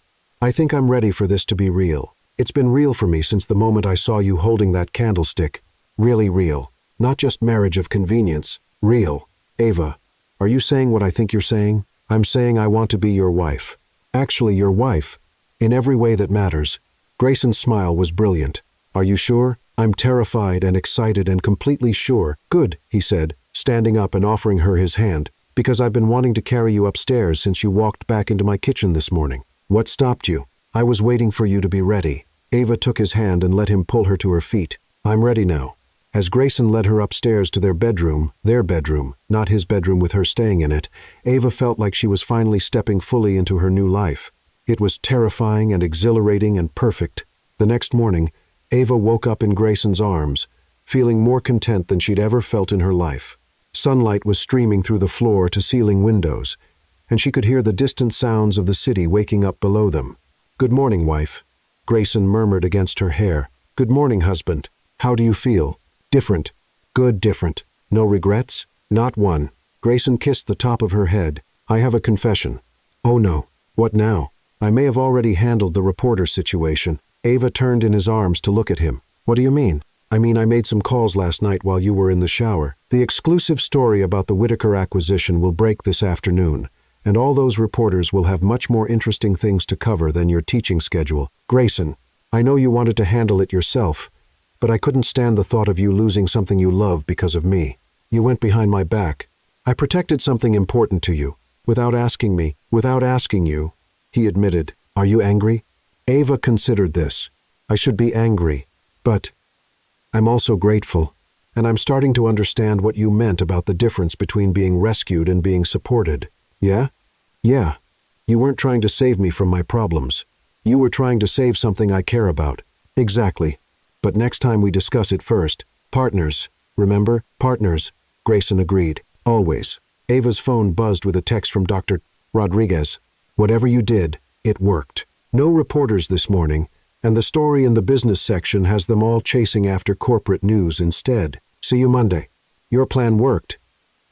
I think I'm ready for this to be real. It's been real for me since the moment I saw you holding that candlestick. Really real. Not just marriage of convenience. Real. Ava, are you saying what I think you're saying? I'm saying I want to be your wife. Actually, your wife. In every way that matters." Grayson's smile was brilliant. "Are you sure?" "I'm terrified and excited and completely sure." "Good," he said, standing up and offering her his hand, "because I've been wanting to carry you upstairs since you walked back into my kitchen this morning." "What stopped you?" "I was waiting for you to be ready." Ava took his hand and let him pull her to her feet. "I'm ready now." As Grayson led her upstairs to their bedroom, not his bedroom with her staying in it, Ava felt like she was finally stepping fully into her new life. It was terrifying and exhilarating and perfect. The next morning, Ava woke up in Grayson's arms, feeling more content than she'd ever felt in her life. Sunlight was streaming through the floor-to-ceiling windows, and she could hear the distant sounds of the city waking up below them. "Good morning, wife," Grayson murmured against her hair. "Good morning, husband. How do you feel?" "Different." "Good, different. No regrets?" "Not one." Grayson kissed the top of her head. "I have a confession." "Oh no. What now?" "I may have already handled the reporter situation." Ava turned in his arms to look at him. "What do you mean?" "I mean I made some calls last night while you were in the shower. The exclusive story about the Whitaker acquisition will break this afternoon, and all those reporters will have much more interesting things to cover than your teaching schedule. Grayson, I know you wanted to handle it yourself, but I couldn't stand the thought of you losing something you love because of me. You went behind my back. I protected something important to you, without asking me, without asking you," he admitted. "Are you angry?" Ava considered this. "I should be angry, but I'm also grateful, and I'm starting to understand what you meant about the difference between being rescued and being supported." "Yeah?" "Yeah. You weren't trying to save me from my problems. You were trying to save something I care about." "Exactly. But next time we discuss it first. Partners, remember? Partners," Grayson agreed. "Always." Ava's phone buzzed with a text from Dr. Rodriguez. "Whatever you did, it worked. No reporters this morning, and the story in the business section has them all chasing after corporate news instead. See you Monday." "Your plan worked,"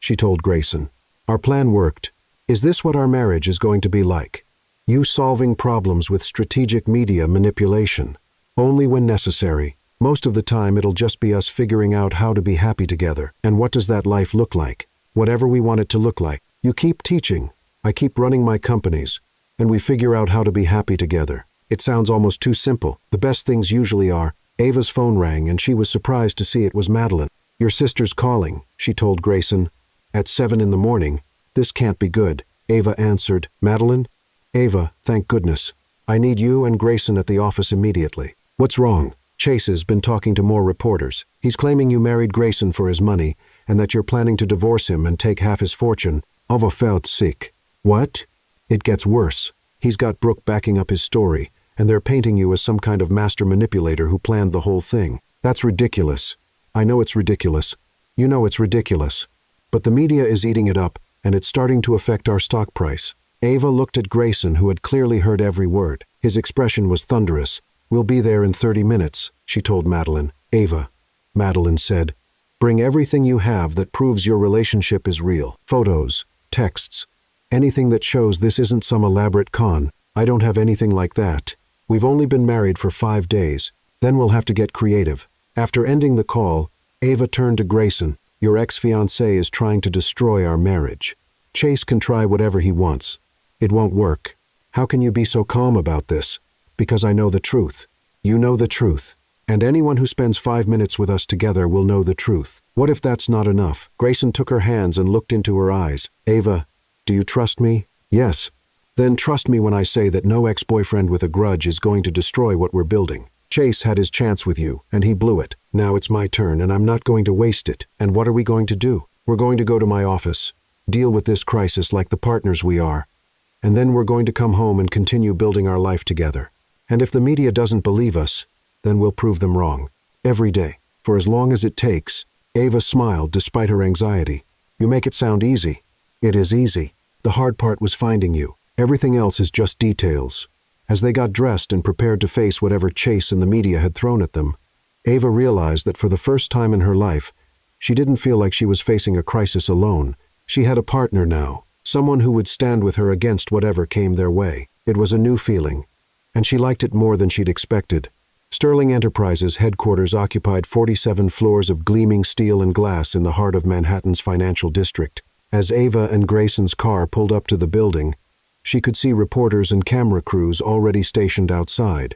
she told Grayson. "Our plan worked. Is this what our marriage is going to be like? You solving problems with strategic media manipulation. Only when necessary. Most of the time it'll just be us figuring out how to be happy together. And what does that life look like? Whatever we want it to look like. You keep teaching. I keep running my companies. And we figure out how to be happy together. It sounds almost too simple. The best things usually are." Ava's phone rang and she was surprised to see it was Madeline. "Your sister's calling," she told Grayson. "At 7 in the morning. This can't be good." Ava answered. "Madeline?" "Ava, thank goodness. I need you and Grayson at the office immediately." "What's wrong?" "Chase has been talking to more reporters. He's claiming you married Grayson for his money and that you're planning to divorce him and take half his fortune. Overfelt sick." "What?" "It gets worse. He's got Brooke backing up his story, and they're painting you as some kind of master manipulator who planned the whole thing. That's ridiculous. I know it's ridiculous. You know it's ridiculous. But the media is eating it up, and it's starting to affect our stock price." Ava looked at Grayson, who had clearly heard every word. His expression was thunderous. "We'll be there in 30 minutes, she told Madeline. "Ava," Madeline said, "bring everything you have that proves your relationship is real. Photos, texts, anything that shows this isn't some elaborate con. I don't have anything like that. We've only been married for 5 days. Then we'll have to get creative." After ending the call, Ava turned to Grayson. "Your ex-fiancé is trying to destroy our marriage. Chase can try whatever he wants. It won't work. How can you be so calm about this?" "Because I know the truth." "You know the truth. And anyone who spends 5 minutes with us together will know the truth. What if that's not enough?" Grayson took her hands and looked into her eyes. "Ava, do you trust me?" "Yes." "Then trust me when I say that no ex-boyfriend with a grudge is going to destroy what we're building. Chase had his chance with you, and he blew it. Now it's my turn, and I'm not going to waste it. And what are we going to do? We're going to go to my office, deal with this crisis like the partners we are, and then we're going to come home and continue building our life together. And if the media doesn't believe us, then we'll prove them wrong. Every day, for as long as it takes." Ava smiled despite her anxiety. "You make it sound easy." "It is easy. The hard part was finding you. Everything else is just details. As they got dressed and prepared to face whatever Chase and the media had thrown at them, Ava realized that for the first time in her life, she didn't feel like she was facing a crisis alone. She had a partner now, someone who would stand with her against whatever came their way. It was a new feeling, and she liked it more than she'd expected. Sterling Enterprises headquarters occupied 47 floors of gleaming steel and glass in the heart of Manhattan's financial district. As Ava and Grayson's car pulled up to the building, she could see reporters and camera crews already stationed outside,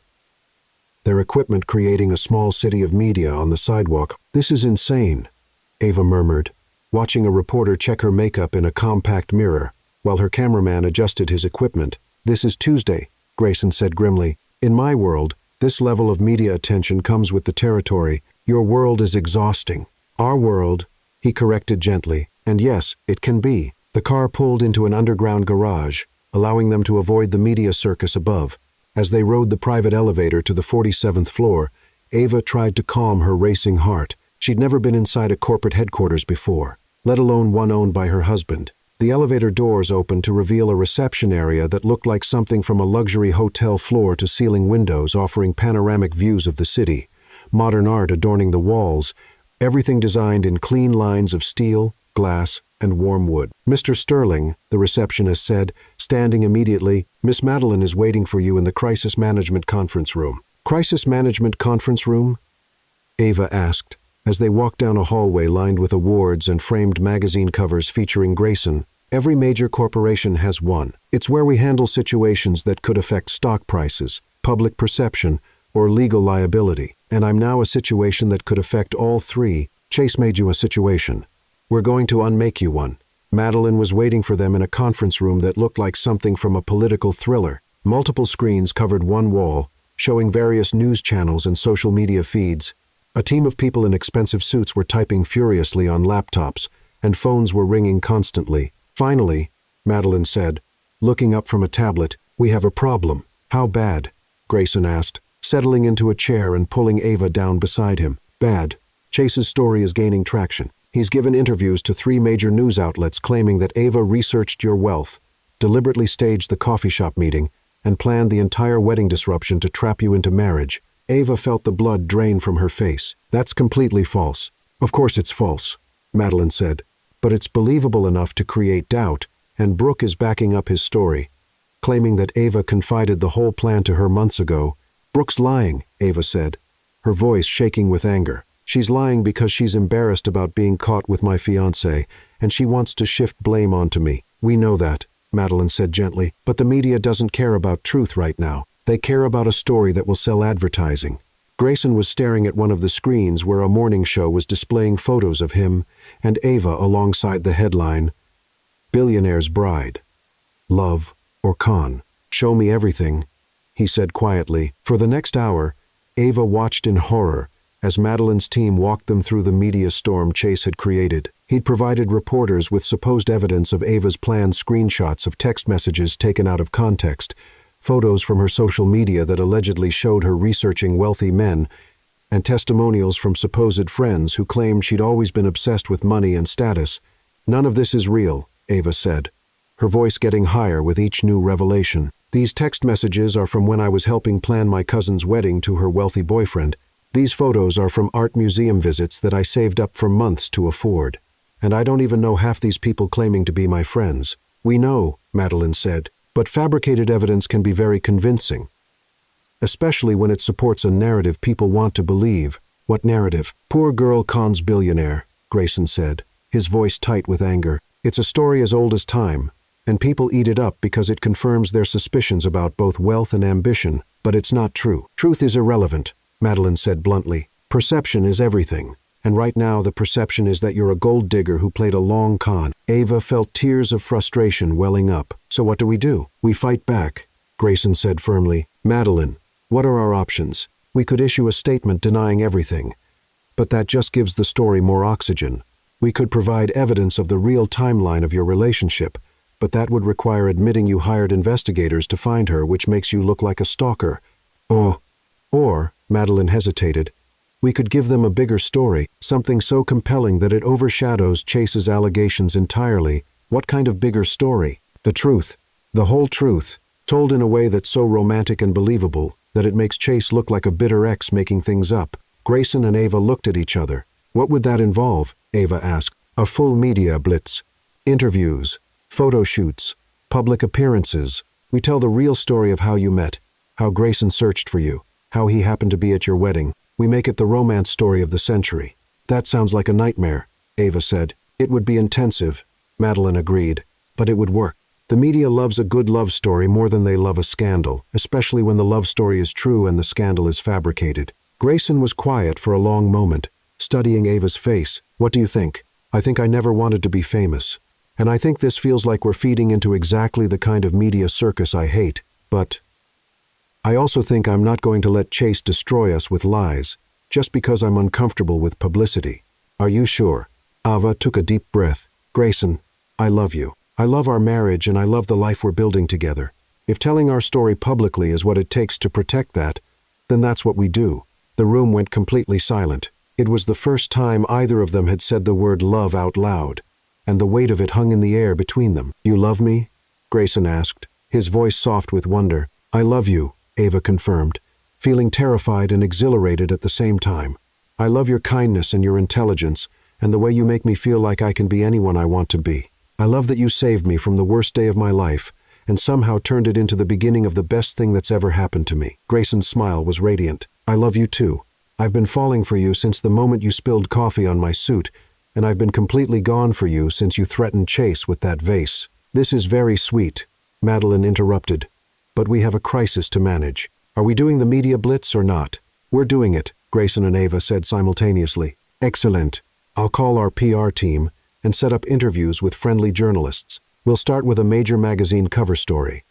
their equipment creating a small city of media on the sidewalk. "This is insane," Ava murmured, watching a reporter check her makeup in a compact mirror, while her cameraman adjusted his equipment. "This is Tuesday," Grayson said grimly. "In my world, this level of media attention comes with the territory. Your world is exhausting." "Our world," he corrected gently, "and yes, it can be." The car pulled into an underground garage, allowing them to avoid the media circus above. As they rode the private elevator to the 47th floor, Ava tried to calm her racing heart. She'd never been inside a corporate headquarters before, let alone one owned by her husband. The elevator doors opened to reveal a reception area that looked like something from a luxury hotel floor-to-ceiling windows offering panoramic views of the city, modern art adorning the walls, everything designed in clean lines of steel, glass, and warm wood. "Mr. Sterling," the receptionist said, standing immediately, "Miss Madeline is waiting for you in the Crisis Management Conference Room." "Crisis Management Conference Room?" Ava asked, as they walked down a hallway lined with awards and framed magazine covers featuring Grayson. "Every major corporation has one. It's where we handle situations that could affect stock prices, public perception, or legal liability. And I'm now a situation that could affect all three. Chase made you a situation. We're going to unmake you one." Madeline was waiting for them in a conference room that looked like something from a political thriller. Multiple screens covered one wall, showing various news channels and social media feeds. A team of people in expensive suits were typing furiously on laptops, and phones were ringing constantly. "Finally," Madeline said, looking up from a tablet, "we have a problem." "How bad?" Grayson asked, settling into a chair and pulling Ava down beside him. "Bad. Chase's story is gaining traction. He's given interviews to 3 major news outlets claiming that Ava researched your wealth, deliberately staged the coffee shop meeting, and planned the entire wedding disruption to trap you into marriage." Ava felt the blood drain from her face. "That's completely false." "Of course it's false," Madeline said, "but it's believable enough to create doubt, and Brooke is backing up his story, claiming that Ava confided the whole plan to her months ago." "Brooke's lying," Ava said, her voice shaking with anger. "She's lying because she's embarrassed about being caught with my fiancé, and she wants to shift blame onto me." "We know that," Madeline said gently, "but the media doesn't care about truth right now. They care about a story that will sell advertising." Grayson was staring at one of the screens where a morning show was displaying photos of him and Ava alongside the headline, "Billionaire's Bride. Love or con? Show me everything," he said quietly. For the next hour, Ava watched in horror as Madeline's team walked them through the media storm Chase had created. He'd provided reporters with supposed evidence of Ava's planned screenshots of text messages taken out of context, photos from her social media that allegedly showed her researching wealthy men, and testimonials from supposed friends who claimed she'd always been obsessed with money and status. "None of this is real," Ava said, her voice getting higher with each new revelation. "These text messages are from when I was helping plan my cousin's wedding to her wealthy boyfriend. These photos are from art museum visits that I saved up for months to afford. And I don't even know half these people claiming to be my friends." "We know," Madeline said, "but fabricated evidence can be very convincing, especially when it supports a narrative people want to believe." "What narrative?" "Poor girl cons billionaire," Grayson said, his voice tight with anger. "It's a story as old as time, and people eat it up because it confirms their suspicions about both wealth and ambition, but it's not true." "Truth is irrelevant," Madeline said bluntly. "Perception is everything, and right now the perception is that you're a gold digger who played a long con." Ava felt tears of frustration welling up. "So what do we do?" "We fight back," Grayson said firmly. "Madeline, what are our options? We could issue a statement denying everything, but that just gives the story more oxygen. We could provide evidence of the real timeline of your relationship, but that would require admitting you hired investigators to find her, which makes you look like a stalker. Or, Madeline hesitated, we could give them a bigger story, something so compelling that it overshadows Chase's allegations entirely. What kind of bigger story?" "The truth. The whole truth," told in a way that's so romantic and believable that it makes Chase look like a bitter ex making things up. Grayson and Ava looked at each other. What would that involve? Ava asked. A full media blitz. Interviews, photo shoots, public appearances. We tell the real story of how you met, how Grayson searched for you, how he happened to be at your wedding. We make it the romance story of the century. That sounds like a nightmare, Ava said. It would be intensive, Madeline agreed, but it would work. The media loves a good love story more than they love a scandal, especially when the love story is true and the scandal is fabricated. Grayson was quiet for a long moment, studying Ava's face. What do you think? I think I never wanted to be famous. And I think this feels like we're feeding into exactly the kind of media circus I hate. But I also think I'm not going to let Chase destroy us with lies, just because I'm uncomfortable with publicity. Are you sure? Ava took a deep breath. Grayson, I love you. I love our marriage and I love the life we're building together. If telling our story publicly is what it takes to protect that, then that's what we do. The room went completely silent. It was the first time either of them had said the word love out loud, and the weight of it hung in the air between them. You love me? Grayson asked, his voice soft with wonder. I love you, Ava confirmed, feeling terrified and exhilarated at the same time. I love your kindness and your intelligence, and the way you make me feel like I can be anyone I want to be. I love that you saved me from the worst day of my life, and somehow turned it into the beginning of the best thing that's ever happened to me. Grayson's smile was radiant. I love you too. I've been falling for you since the moment you spilled coffee on my suit, and I've been completely gone for you since you threatened Chase with that vase. This is very sweet, Madeline interrupted, but we have a crisis to manage. Are we doing the media blitz or not? We're doing it, Grayson and Ava said simultaneously. Excellent. I'll call our PR team and set up interviews with friendly journalists. We'll start with a major magazine cover story,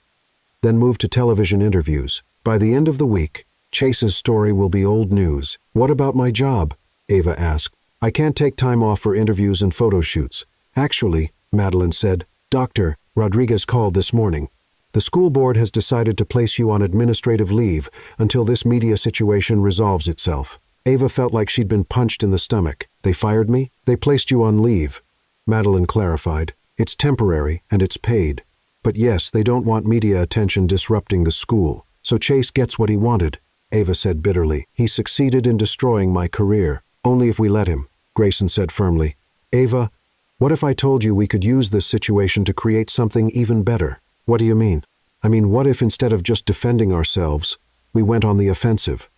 then move to television interviews. By the end of the week, Chase's story will be old news. What about my job? Ava asked. I can't take time off for interviews and photo shoots. Actually, Madeline said, Dr. Rodriguez called this morning. The school board has decided to place you on administrative leave until this media situation resolves itself. Ava felt like she'd been punched in the stomach. They fired me? They placed you on leave, Madeline clarified. It's temporary and it's paid. But yes, they don't want media attention disrupting the school. So Chase gets what he wanted, Ava said bitterly. He succeeded in destroying my career. Only if we let him, Grayson said firmly. Ava, what if I told you we could use this situation to create something even better? What do you mean? I mean, what if instead of just defending ourselves, we went on the offensive?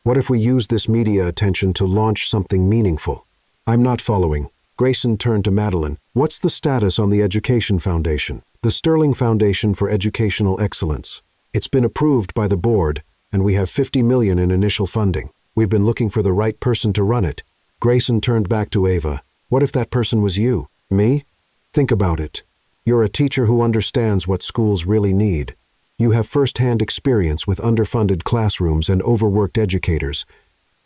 What if we used this media attention to launch something meaningful? I'm not following. Grayson turned to Madeline. What's the status on the Education Foundation? The Sterling Foundation for Educational Excellence. It's been approved by the board, and we have $50 million in initial funding. We've been looking for the right person to run it. Grayson turned back to Ava. What if that person was you? Me? Think about it. You're a teacher who understands what schools really need. You have first-hand experience with underfunded classrooms and overworked educators.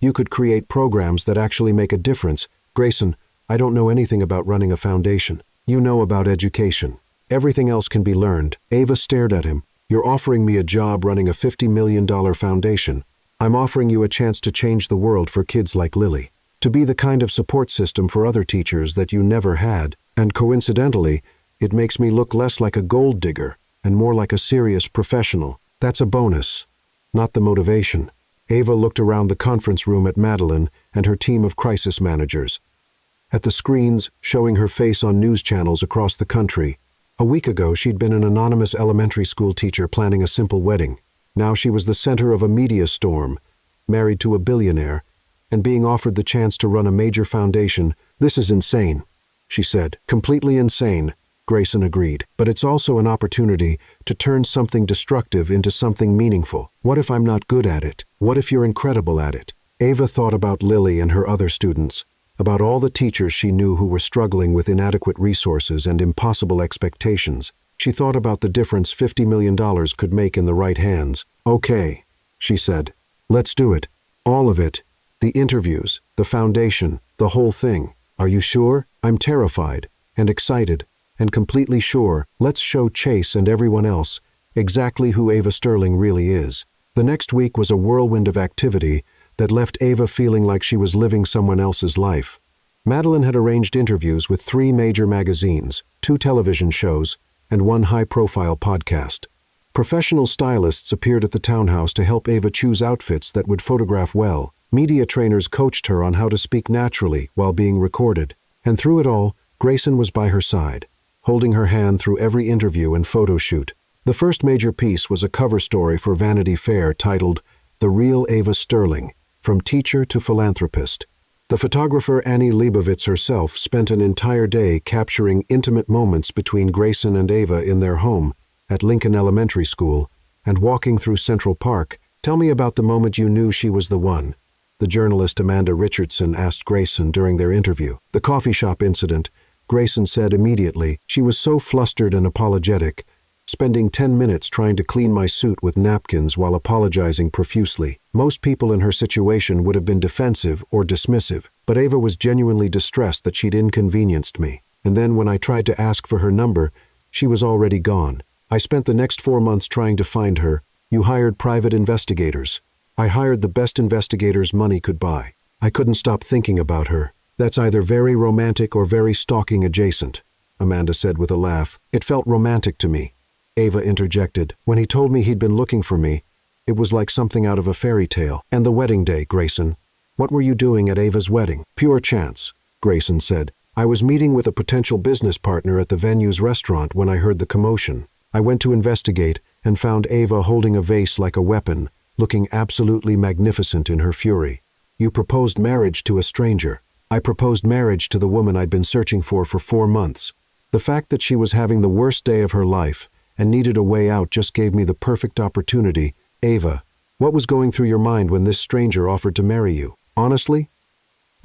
You could create programs that actually make a difference. Grayson, I don't know anything about running a foundation. You know about education. Everything else can be learned. Ava stared at him. You're offering me a job running a $50 million foundation. I'm offering you a chance to change the world for kids like Lily. To be the kind of support system for other teachers that you never had. And coincidentally, it makes me look less like a gold digger and more like a serious professional. That's a bonus, not the motivation. Ava looked around the conference room at Madeline and her team of crisis managers. At the screens showing her face on news channels across the country. A week ago, she'd been an anonymous elementary school teacher planning a simple wedding. Now she was the center of a media storm, married to a billionaire, and being offered the chance to run a major foundation. This is insane, she said. Completely insane, Grayson agreed. But it's also an opportunity to turn something destructive into something meaningful. What if I'm not good at it? What if you're incredible at it? Ava thought about Lily and her other students, about all the teachers she knew who were struggling with inadequate resources and impossible expectations. She thought about the difference $50 million could make in the right hands. Okay, she said. Let's do it. All of it. The interviews, the foundation, the whole thing. Are you sure? I'm terrified and excited and completely sure. Let's show Chase and everyone else exactly who Ava Sterling really is. The next week was a whirlwind of activity that left Ava feeling like she was living someone else's life. Madeline had arranged interviews with 3 major magazines, 2 television shows, and 1 high-profile podcast. Professional stylists appeared at the townhouse to help Ava choose outfits that would photograph well. Media trainers coached her on how to speak naturally while being recorded. And through it all, Grayson was by her side, holding her hand through every interview and photo shoot. The first major piece was a cover story for Vanity Fair titled The Real Ava Sterling, From Teacher to Philanthropist. The photographer Annie Leibovitz herself spent an entire day capturing intimate moments between Grayson and Ava in their home at Lincoln Elementary School and walking through Central Park. "Tell me about the moment you knew she was the one," the journalist Amanda Richardson asked Grayson during their interview. "The coffee shop incident," Grayson said immediately. "She was so flustered and apologetic, spending 10 minutes trying to clean my suit with napkins while apologizing profusely. Most people in her situation would have been defensive or dismissive, but Ava was genuinely distressed that she'd inconvenienced me. And then when I tried to ask for her number, she was already gone. I spent the next 4 months trying to find her. You hired private investigators. I hired the best investigators money could buy. I couldn't stop thinking about her. That's either very romantic or very stalking adjacent," Amanda said with a laugh. "It felt romantic to me," Ava interjected. "When he told me he'd been looking for me, it was like something out of a fairy tale." "And the wedding day, Grayson. What were you doing at Ava's wedding?" "Pure chance," Grayson said. "I was meeting with a potential business partner at the venue's restaurant when I heard the commotion. I went to investigate and found Ava holding a vase like a weapon, looking absolutely magnificent in her fury." "You proposed marriage to a stranger." "I proposed marriage to the woman I'd been searching for 4 months. The fact that she was having the worst day of her life and needed a way out just gave me the perfect opportunity." "Ava, what was going through your mind when this stranger offered to marry you?" "Honestly,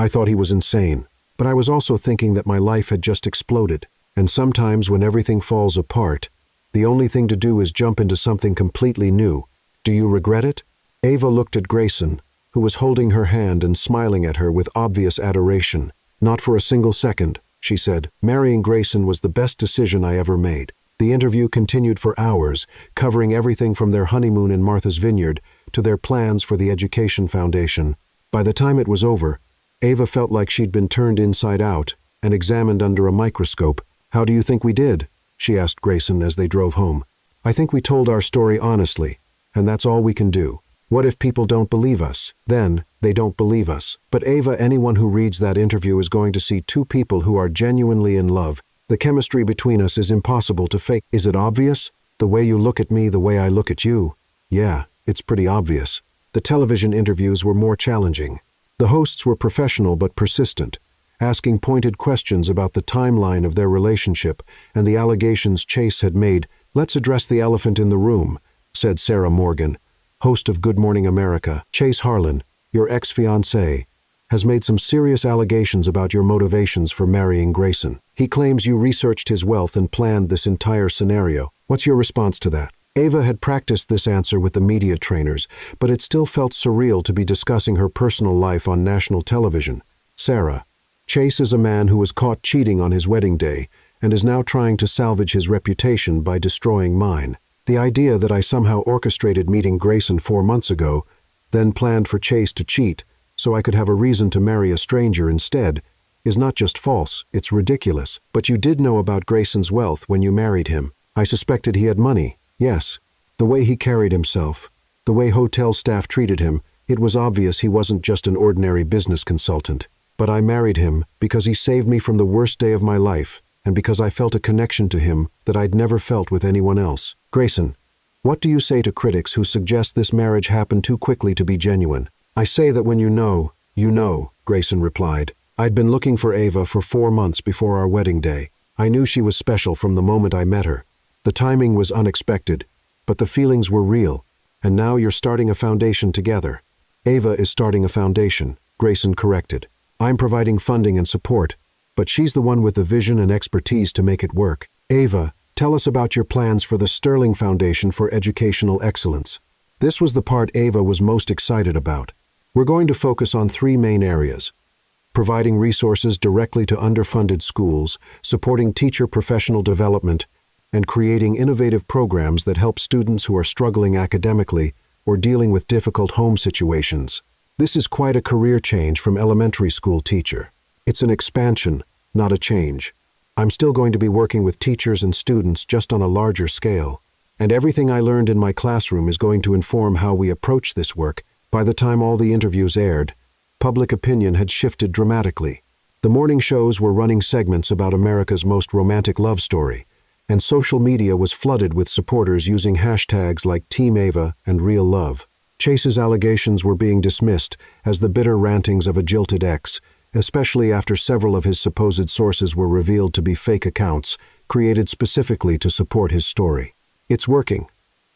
I thought he was insane, but I was also thinking that my life had just exploded. And sometimes when everything falls apart, the only thing to do is jump into something completely new. Do you regret it?" Ava looked at Grayson, who was holding her hand and smiling at her with obvious adoration. "Not for a single second," she said. "Marrying Grayson was the best decision I ever made." The interview continued for hours, covering everything from their honeymoon in Martha's Vineyard to their plans for the Education Foundation. By the time it was over, Ava felt like she'd been turned inside out and examined under a microscope. "How do you think we did?" she asked Grayson as they drove home. "I think we told our story honestly, and that's all we can do. What if people don't believe us? Then, they don't believe us. But Ava, anyone who reads that interview is going to see 2 people who are genuinely in love. The chemistry between us is impossible to fake. Is it obvious? The way you look at me, the way I look at you. Yeah, it's pretty obvious." The television interviews were more challenging. The hosts were professional but persistent, asking pointed questions about the timeline of their relationship and the allegations Chase had made. "Let's address the elephant in the room," said Sarah Morgan, host of Good Morning America. "Chase Harlan, your ex-fiancé, has made some serious allegations about your motivations for marrying Grayson. He claims you researched his wealth and planned this entire scenario. What's your response to that?" Ava had practiced this answer with the media trainers, but it still felt surreal to be discussing her personal life on national television. "Sarah, Chase is a man who was caught cheating on his wedding day and is now trying to salvage his reputation by destroying mine. The idea that I somehow orchestrated meeting Grayson 4 months ago, then planned for Chase to cheat so I could have a reason to marry a stranger instead, is not just false, it's ridiculous. But you did know about Grayson's wealth when you married him. I suspected he had money. Yes. The way he carried himself, the way hotel staff treated him, it was obvious he wasn't just an ordinary business consultant. But I married him because he saved me from the worst day of my life, and because I felt a connection to him that I'd never felt with anyone else." "Grayson, what do you say to critics who suggest this marriage happened too quickly to be genuine?" "I say that when you know, Grayson replied. "I'd been looking for Ava for 4 months before our wedding day. I knew she was special from the moment I met her. The timing was unexpected, but the feelings were real, and now you're starting a foundation together." "Ava is starting a foundation," Grayson corrected. "I'm providing funding and support, but she's the one with the vision and expertise to make it work." "Ava, tell us about your plans for the Sterling Foundation for Educational Excellence." This was the part Ava was most excited about. "We're going to focus on 3 main areas: providing resources directly to underfunded schools, supporting teacher professional development, and creating innovative programs that help students who are struggling academically or dealing with difficult home situations." This is quite a career change from elementary school teacher. It's an expansion, not a change. I'm still going to be working with teachers and students just on a larger scale. And everything I learned in my classroom is going to inform how we approach this work. By the time all the interviews aired, public opinion had shifted dramatically. The morning shows were running segments about America's most romantic love story, and social media was flooded with supporters using hashtags like Team Ava and Real Love. Chase's allegations were being dismissed as the bitter rantings of a jilted ex, especially after several of his supposed sources were revealed to be fake accounts created specifically to support his story. "It's working,"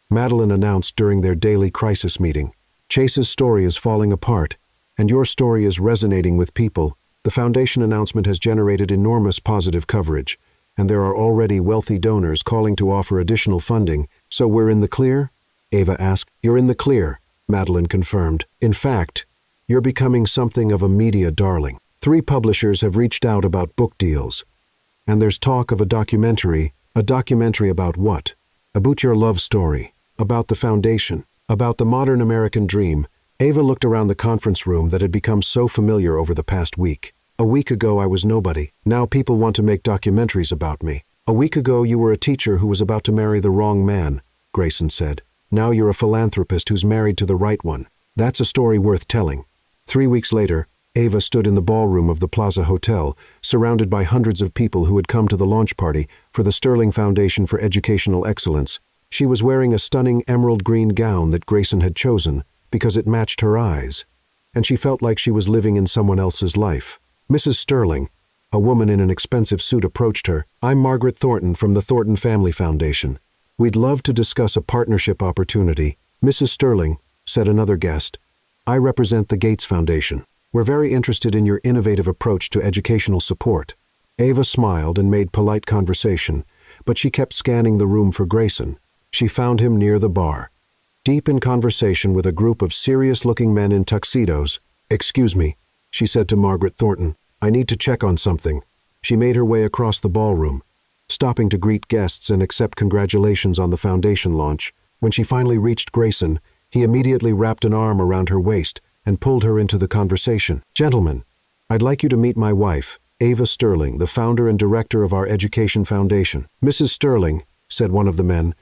Madeline announced during their daily crisis meeting. "Chase's story is falling apart, and your story is resonating with people. The foundation announcement has generated enormous positive coverage, and there are already wealthy donors calling to offer additional funding. So we're in the clear?" Ava asked. "You're in the clear," Madeline confirmed. "In fact, you're becoming something of a media darling. 3 publishers have reached out about book deals. And there's talk of a documentary. A documentary about what? About your love story. About the foundation. About the modern American dream." Ava looked around the conference room that had become so familiar over the past week. "A week ago I was nobody. Now people want to make documentaries about me. A week ago you were a teacher who was about to marry the wrong man," Grayson said. "Now you're a philanthropist who's married to the right one. That's a story worth telling." 3 weeks later, Ava stood in the ballroom of the Plaza Hotel, surrounded by hundreds of people who had come to the launch party for the Sterling Foundation for Educational Excellence. She was wearing a stunning emerald green gown that Grayson had chosen because it matched her eyes, and she felt like she was living in someone else's life. Mrs. Sterling, a woman in an expensive suit, approached her. "I'm Margaret Thornton from the Thornton Family Foundation. We'd love to discuss a partnership opportunity." "Mrs. Sterling," said another guest, "I represent the Gates Foundation. We're very interested in your innovative approach to educational support." Ava smiled and made polite conversation, but she kept scanning the room for Grayson. She found him near the bar, deep in conversation with a group of serious-looking men in tuxedos. "Excuse me," she said to Margaret Thornton. "I need to check on something." She made her way across the ballroom, stopping to greet guests and accept congratulations on the foundation launch. When she finally reached Grayson, he immediately wrapped an arm around her waist and pulled her into the conversation. "Gentlemen, I'd like you to meet my wife, Ava Sterling, the founder and director of our Education Foundation." "Mrs. Sterling," said one of the men,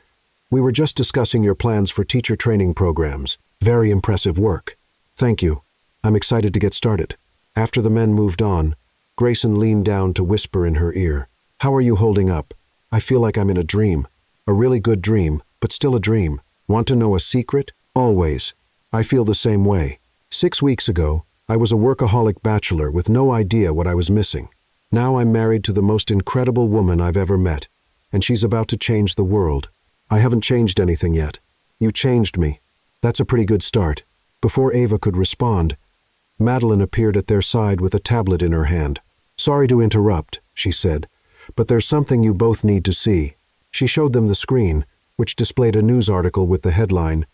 "we were just discussing your plans for teacher training programs. Very impressive work. Thank you. I'm excited to get started." After the men moved on, Grayson leaned down to whisper in her ear. "How are you holding up? I feel like I'm in a dream. A really good dream, but still a dream. Want to know a secret? Always. I feel the same way. 6 weeks ago, I was a workaholic bachelor with no idea what I was missing. Now I'm married to the most incredible woman I've ever met, and she's about to change the world. I haven't changed anything yet. You changed me. That's a pretty good start." Before Ava could respond, Madeline appeared at their side with a tablet in her hand. "Sorry to interrupt," she said, "but there's something you both need to see." She showed them the screen, which displayed a news article with the headline,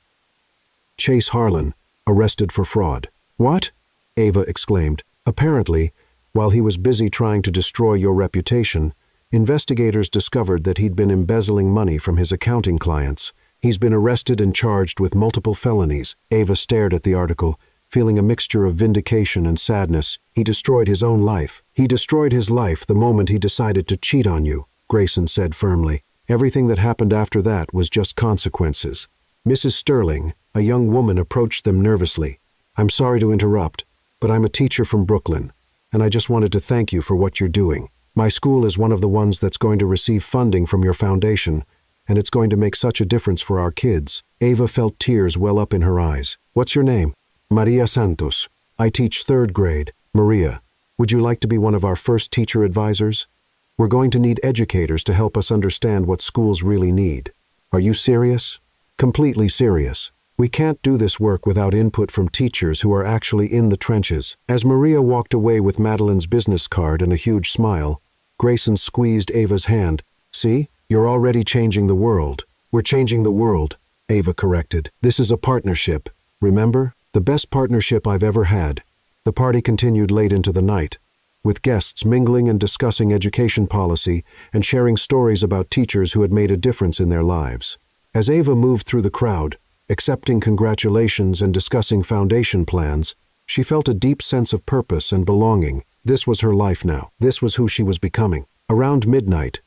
"Chase Harlan, arrested for fraud." "What?" Ava exclaimed. "Apparently, while he was busy trying to destroy your reputation, investigators discovered that he'd been embezzling money from his accounting clients. He's been arrested and charged with multiple felonies." Ava stared at the article, feeling a mixture of vindication and sadness. "He destroyed his own life. He destroyed his life the moment he decided to cheat on you," Grayson said firmly. "Everything that happened after that was just consequences." Mrs. Sterling, a young woman, approached them nervously. "I'm sorry to interrupt, but I'm a teacher from Brooklyn, and I just wanted to thank you for what you're doing. My school is one of the ones that's going to receive funding from your foundation, and it's going to make such a difference for our kids." Ava felt tears well up in her eyes. "What's your name?" "Maria Santos. I teach 3rd grade. Maria, would you like to be one of our first teacher advisors? We're going to need educators to help us understand what schools really need." "Are you serious?" "Completely serious. We can't do this work without input from teachers who are actually in the trenches." As Maria walked away with Madeline's business card and a huge smile, Grayson squeezed Ava's hand. "See, you're already changing the world." "We're changing the world," Ava corrected. "This is a partnership. Remember? The best partnership I've ever had." The party continued late into the night, with guests mingling and discussing education policy and sharing stories about teachers who had made a difference in their lives. As Ava moved through the crowd, accepting congratulations and discussing foundation plans, she felt a deep sense of purpose and belonging. This was her life now. This was who she was becoming. Around midnight,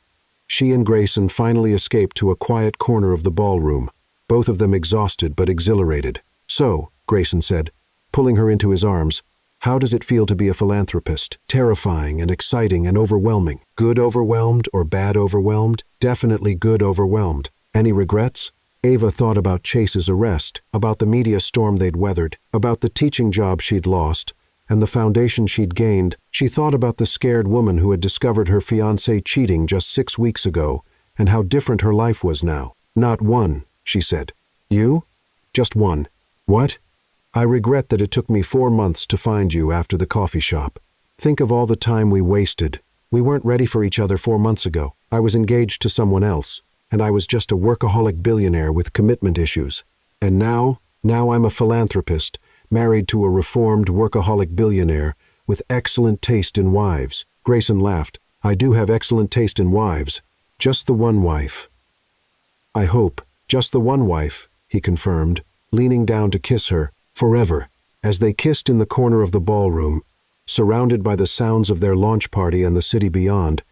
She and Grayson finally escaped to a quiet corner of the ballroom, both of them exhausted but exhilarated. "So," Grayson said, pulling her into his arms, "how does it feel to be a philanthropist? Terrifying and exciting and overwhelming. Good overwhelmed or bad overwhelmed? Definitely good overwhelmed. Any regrets?" Ava thought about Chase's arrest, about the media storm they'd weathered, about the teaching job she'd lost, and the foundation she'd gained. She thought about the scared woman who had discovered her fiancé cheating just 6 weeks ago, and how different her life was now. "Not one," she said. "You? Just one." "What?" "I regret that it took me 4 months to find you after the coffee shop. Think of all the time we wasted. We weren't ready for each other 4 months ago. I was engaged to someone else, and I was just a workaholic billionaire with commitment issues. And now I'm a philanthropist, married to a reformed workaholic billionaire with excellent taste in wives." Grayson laughed. "I do have excellent taste in wives. Just the one wife." "I hope. Just the one wife," he confirmed, leaning down to kiss her. Forever. As they kissed in the corner of the ballroom, surrounded by the sounds of their launch party and the city beyond,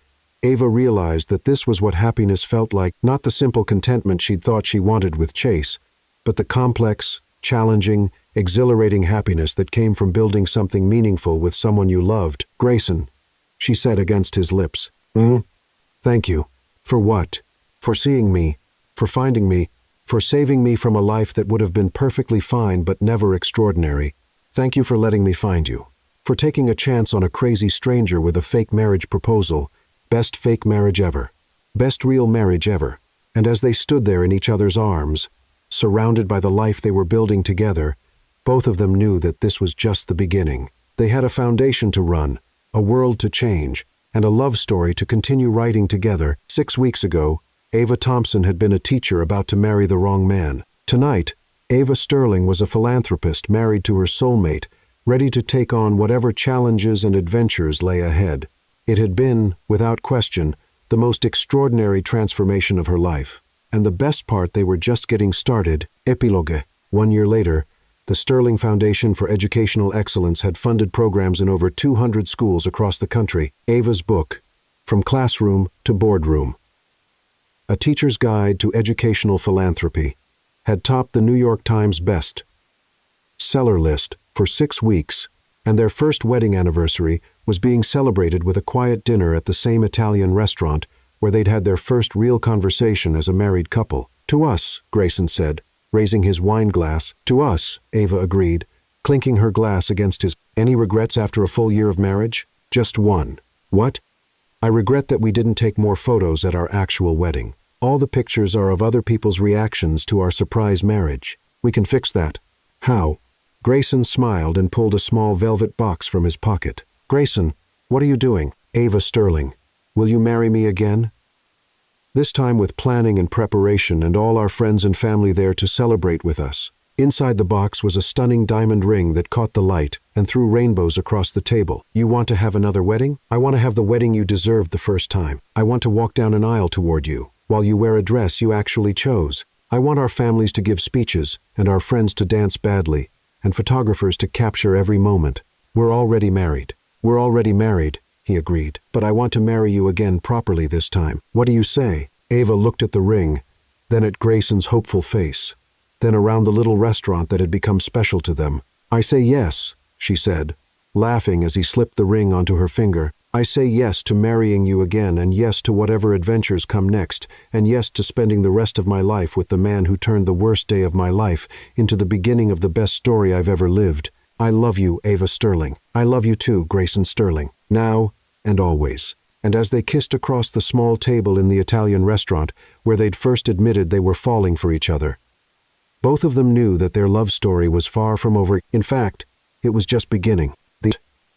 Ava realized that this was what happiness felt like, not the simple contentment she'd thought she wanted with Chase, but the complex, challenging, exhilarating happiness that came from building something meaningful with someone you loved. "Grayson," she said against his lips. "Thank you." "For what?" "For seeing me, for finding me, for saving me from a life that would have been perfectly fine but never extraordinary. Thank you for letting me find you. For taking a chance on a crazy stranger with a fake marriage proposal. Best fake marriage ever. Best real marriage ever." And as they stood there in each other's arms, surrounded by the life they were building together, both of them knew that this was just the beginning. They had a foundation to run, a world to change, and a love story to continue writing together. 6 weeks ago, Ava Thompson had been a teacher about to marry the wrong man. Tonight, Ava Sterling was a philanthropist married to her soulmate, ready to take on whatever challenges and adventures lay ahead. It had been, without question, the most extraordinary transformation of her life. And the best part, they were just getting started. Epilogue. 1 year later, the Sterling Foundation for Educational Excellence had funded programs in over 200 schools across the country. Ava's book, From Classroom to Boardroom, A Teacher's Guide to Educational Philanthropy, had topped the New York Times best seller list for 6 weeks, and their first wedding anniversary was being celebrated with a quiet dinner at the same Italian restaurant where they'd had their first real conversation as a married couple. "To us," Grayson said, raising his wine glass. "To us," Ava agreed, clinking her glass against his. "Any regrets after a full year of marriage?" "Just one." "What?" "I regret that we didn't take more photos at our actual wedding. All the pictures are of other people's reactions to our surprise marriage. We can fix that." "How?" Grayson smiled and pulled a small velvet box from his pocket. "Grayson, what are you doing?" "Ava Sterling, will you marry me again?" This time with planning and preparation and all our friends and family there to celebrate with us. Inside the box was a stunning diamond ring that caught the light and threw rainbows across the table. "You want to have another wedding?" "I want to have the wedding you deserved the first time. I want to walk down an aisle toward you, while you wear a dress you actually chose. I want our families to give speeches, and our friends to dance badly, and photographers to capture every moment. We're already married." "We're already married," he agreed, "but I want to marry you again properly this time." "What do you say?" Ava looked at the ring, then at Grayson's hopeful face, then around the little restaurant that had become special to them. "I say yes," she said, laughing as he slipped the ring onto her finger. "I say yes to marrying you again, and yes to whatever adventures come next, and yes to spending the rest of my life with the man who turned the worst day of my life into the beginning of the best story I've ever lived. I love you, Ava Sterling. I love you too, Grayson Sterling. Now and always." And as they kissed across the small table in the Italian restaurant, where they'd first admitted they were falling for each other, both of them knew that their love story was far from over. In fact, it was just beginning.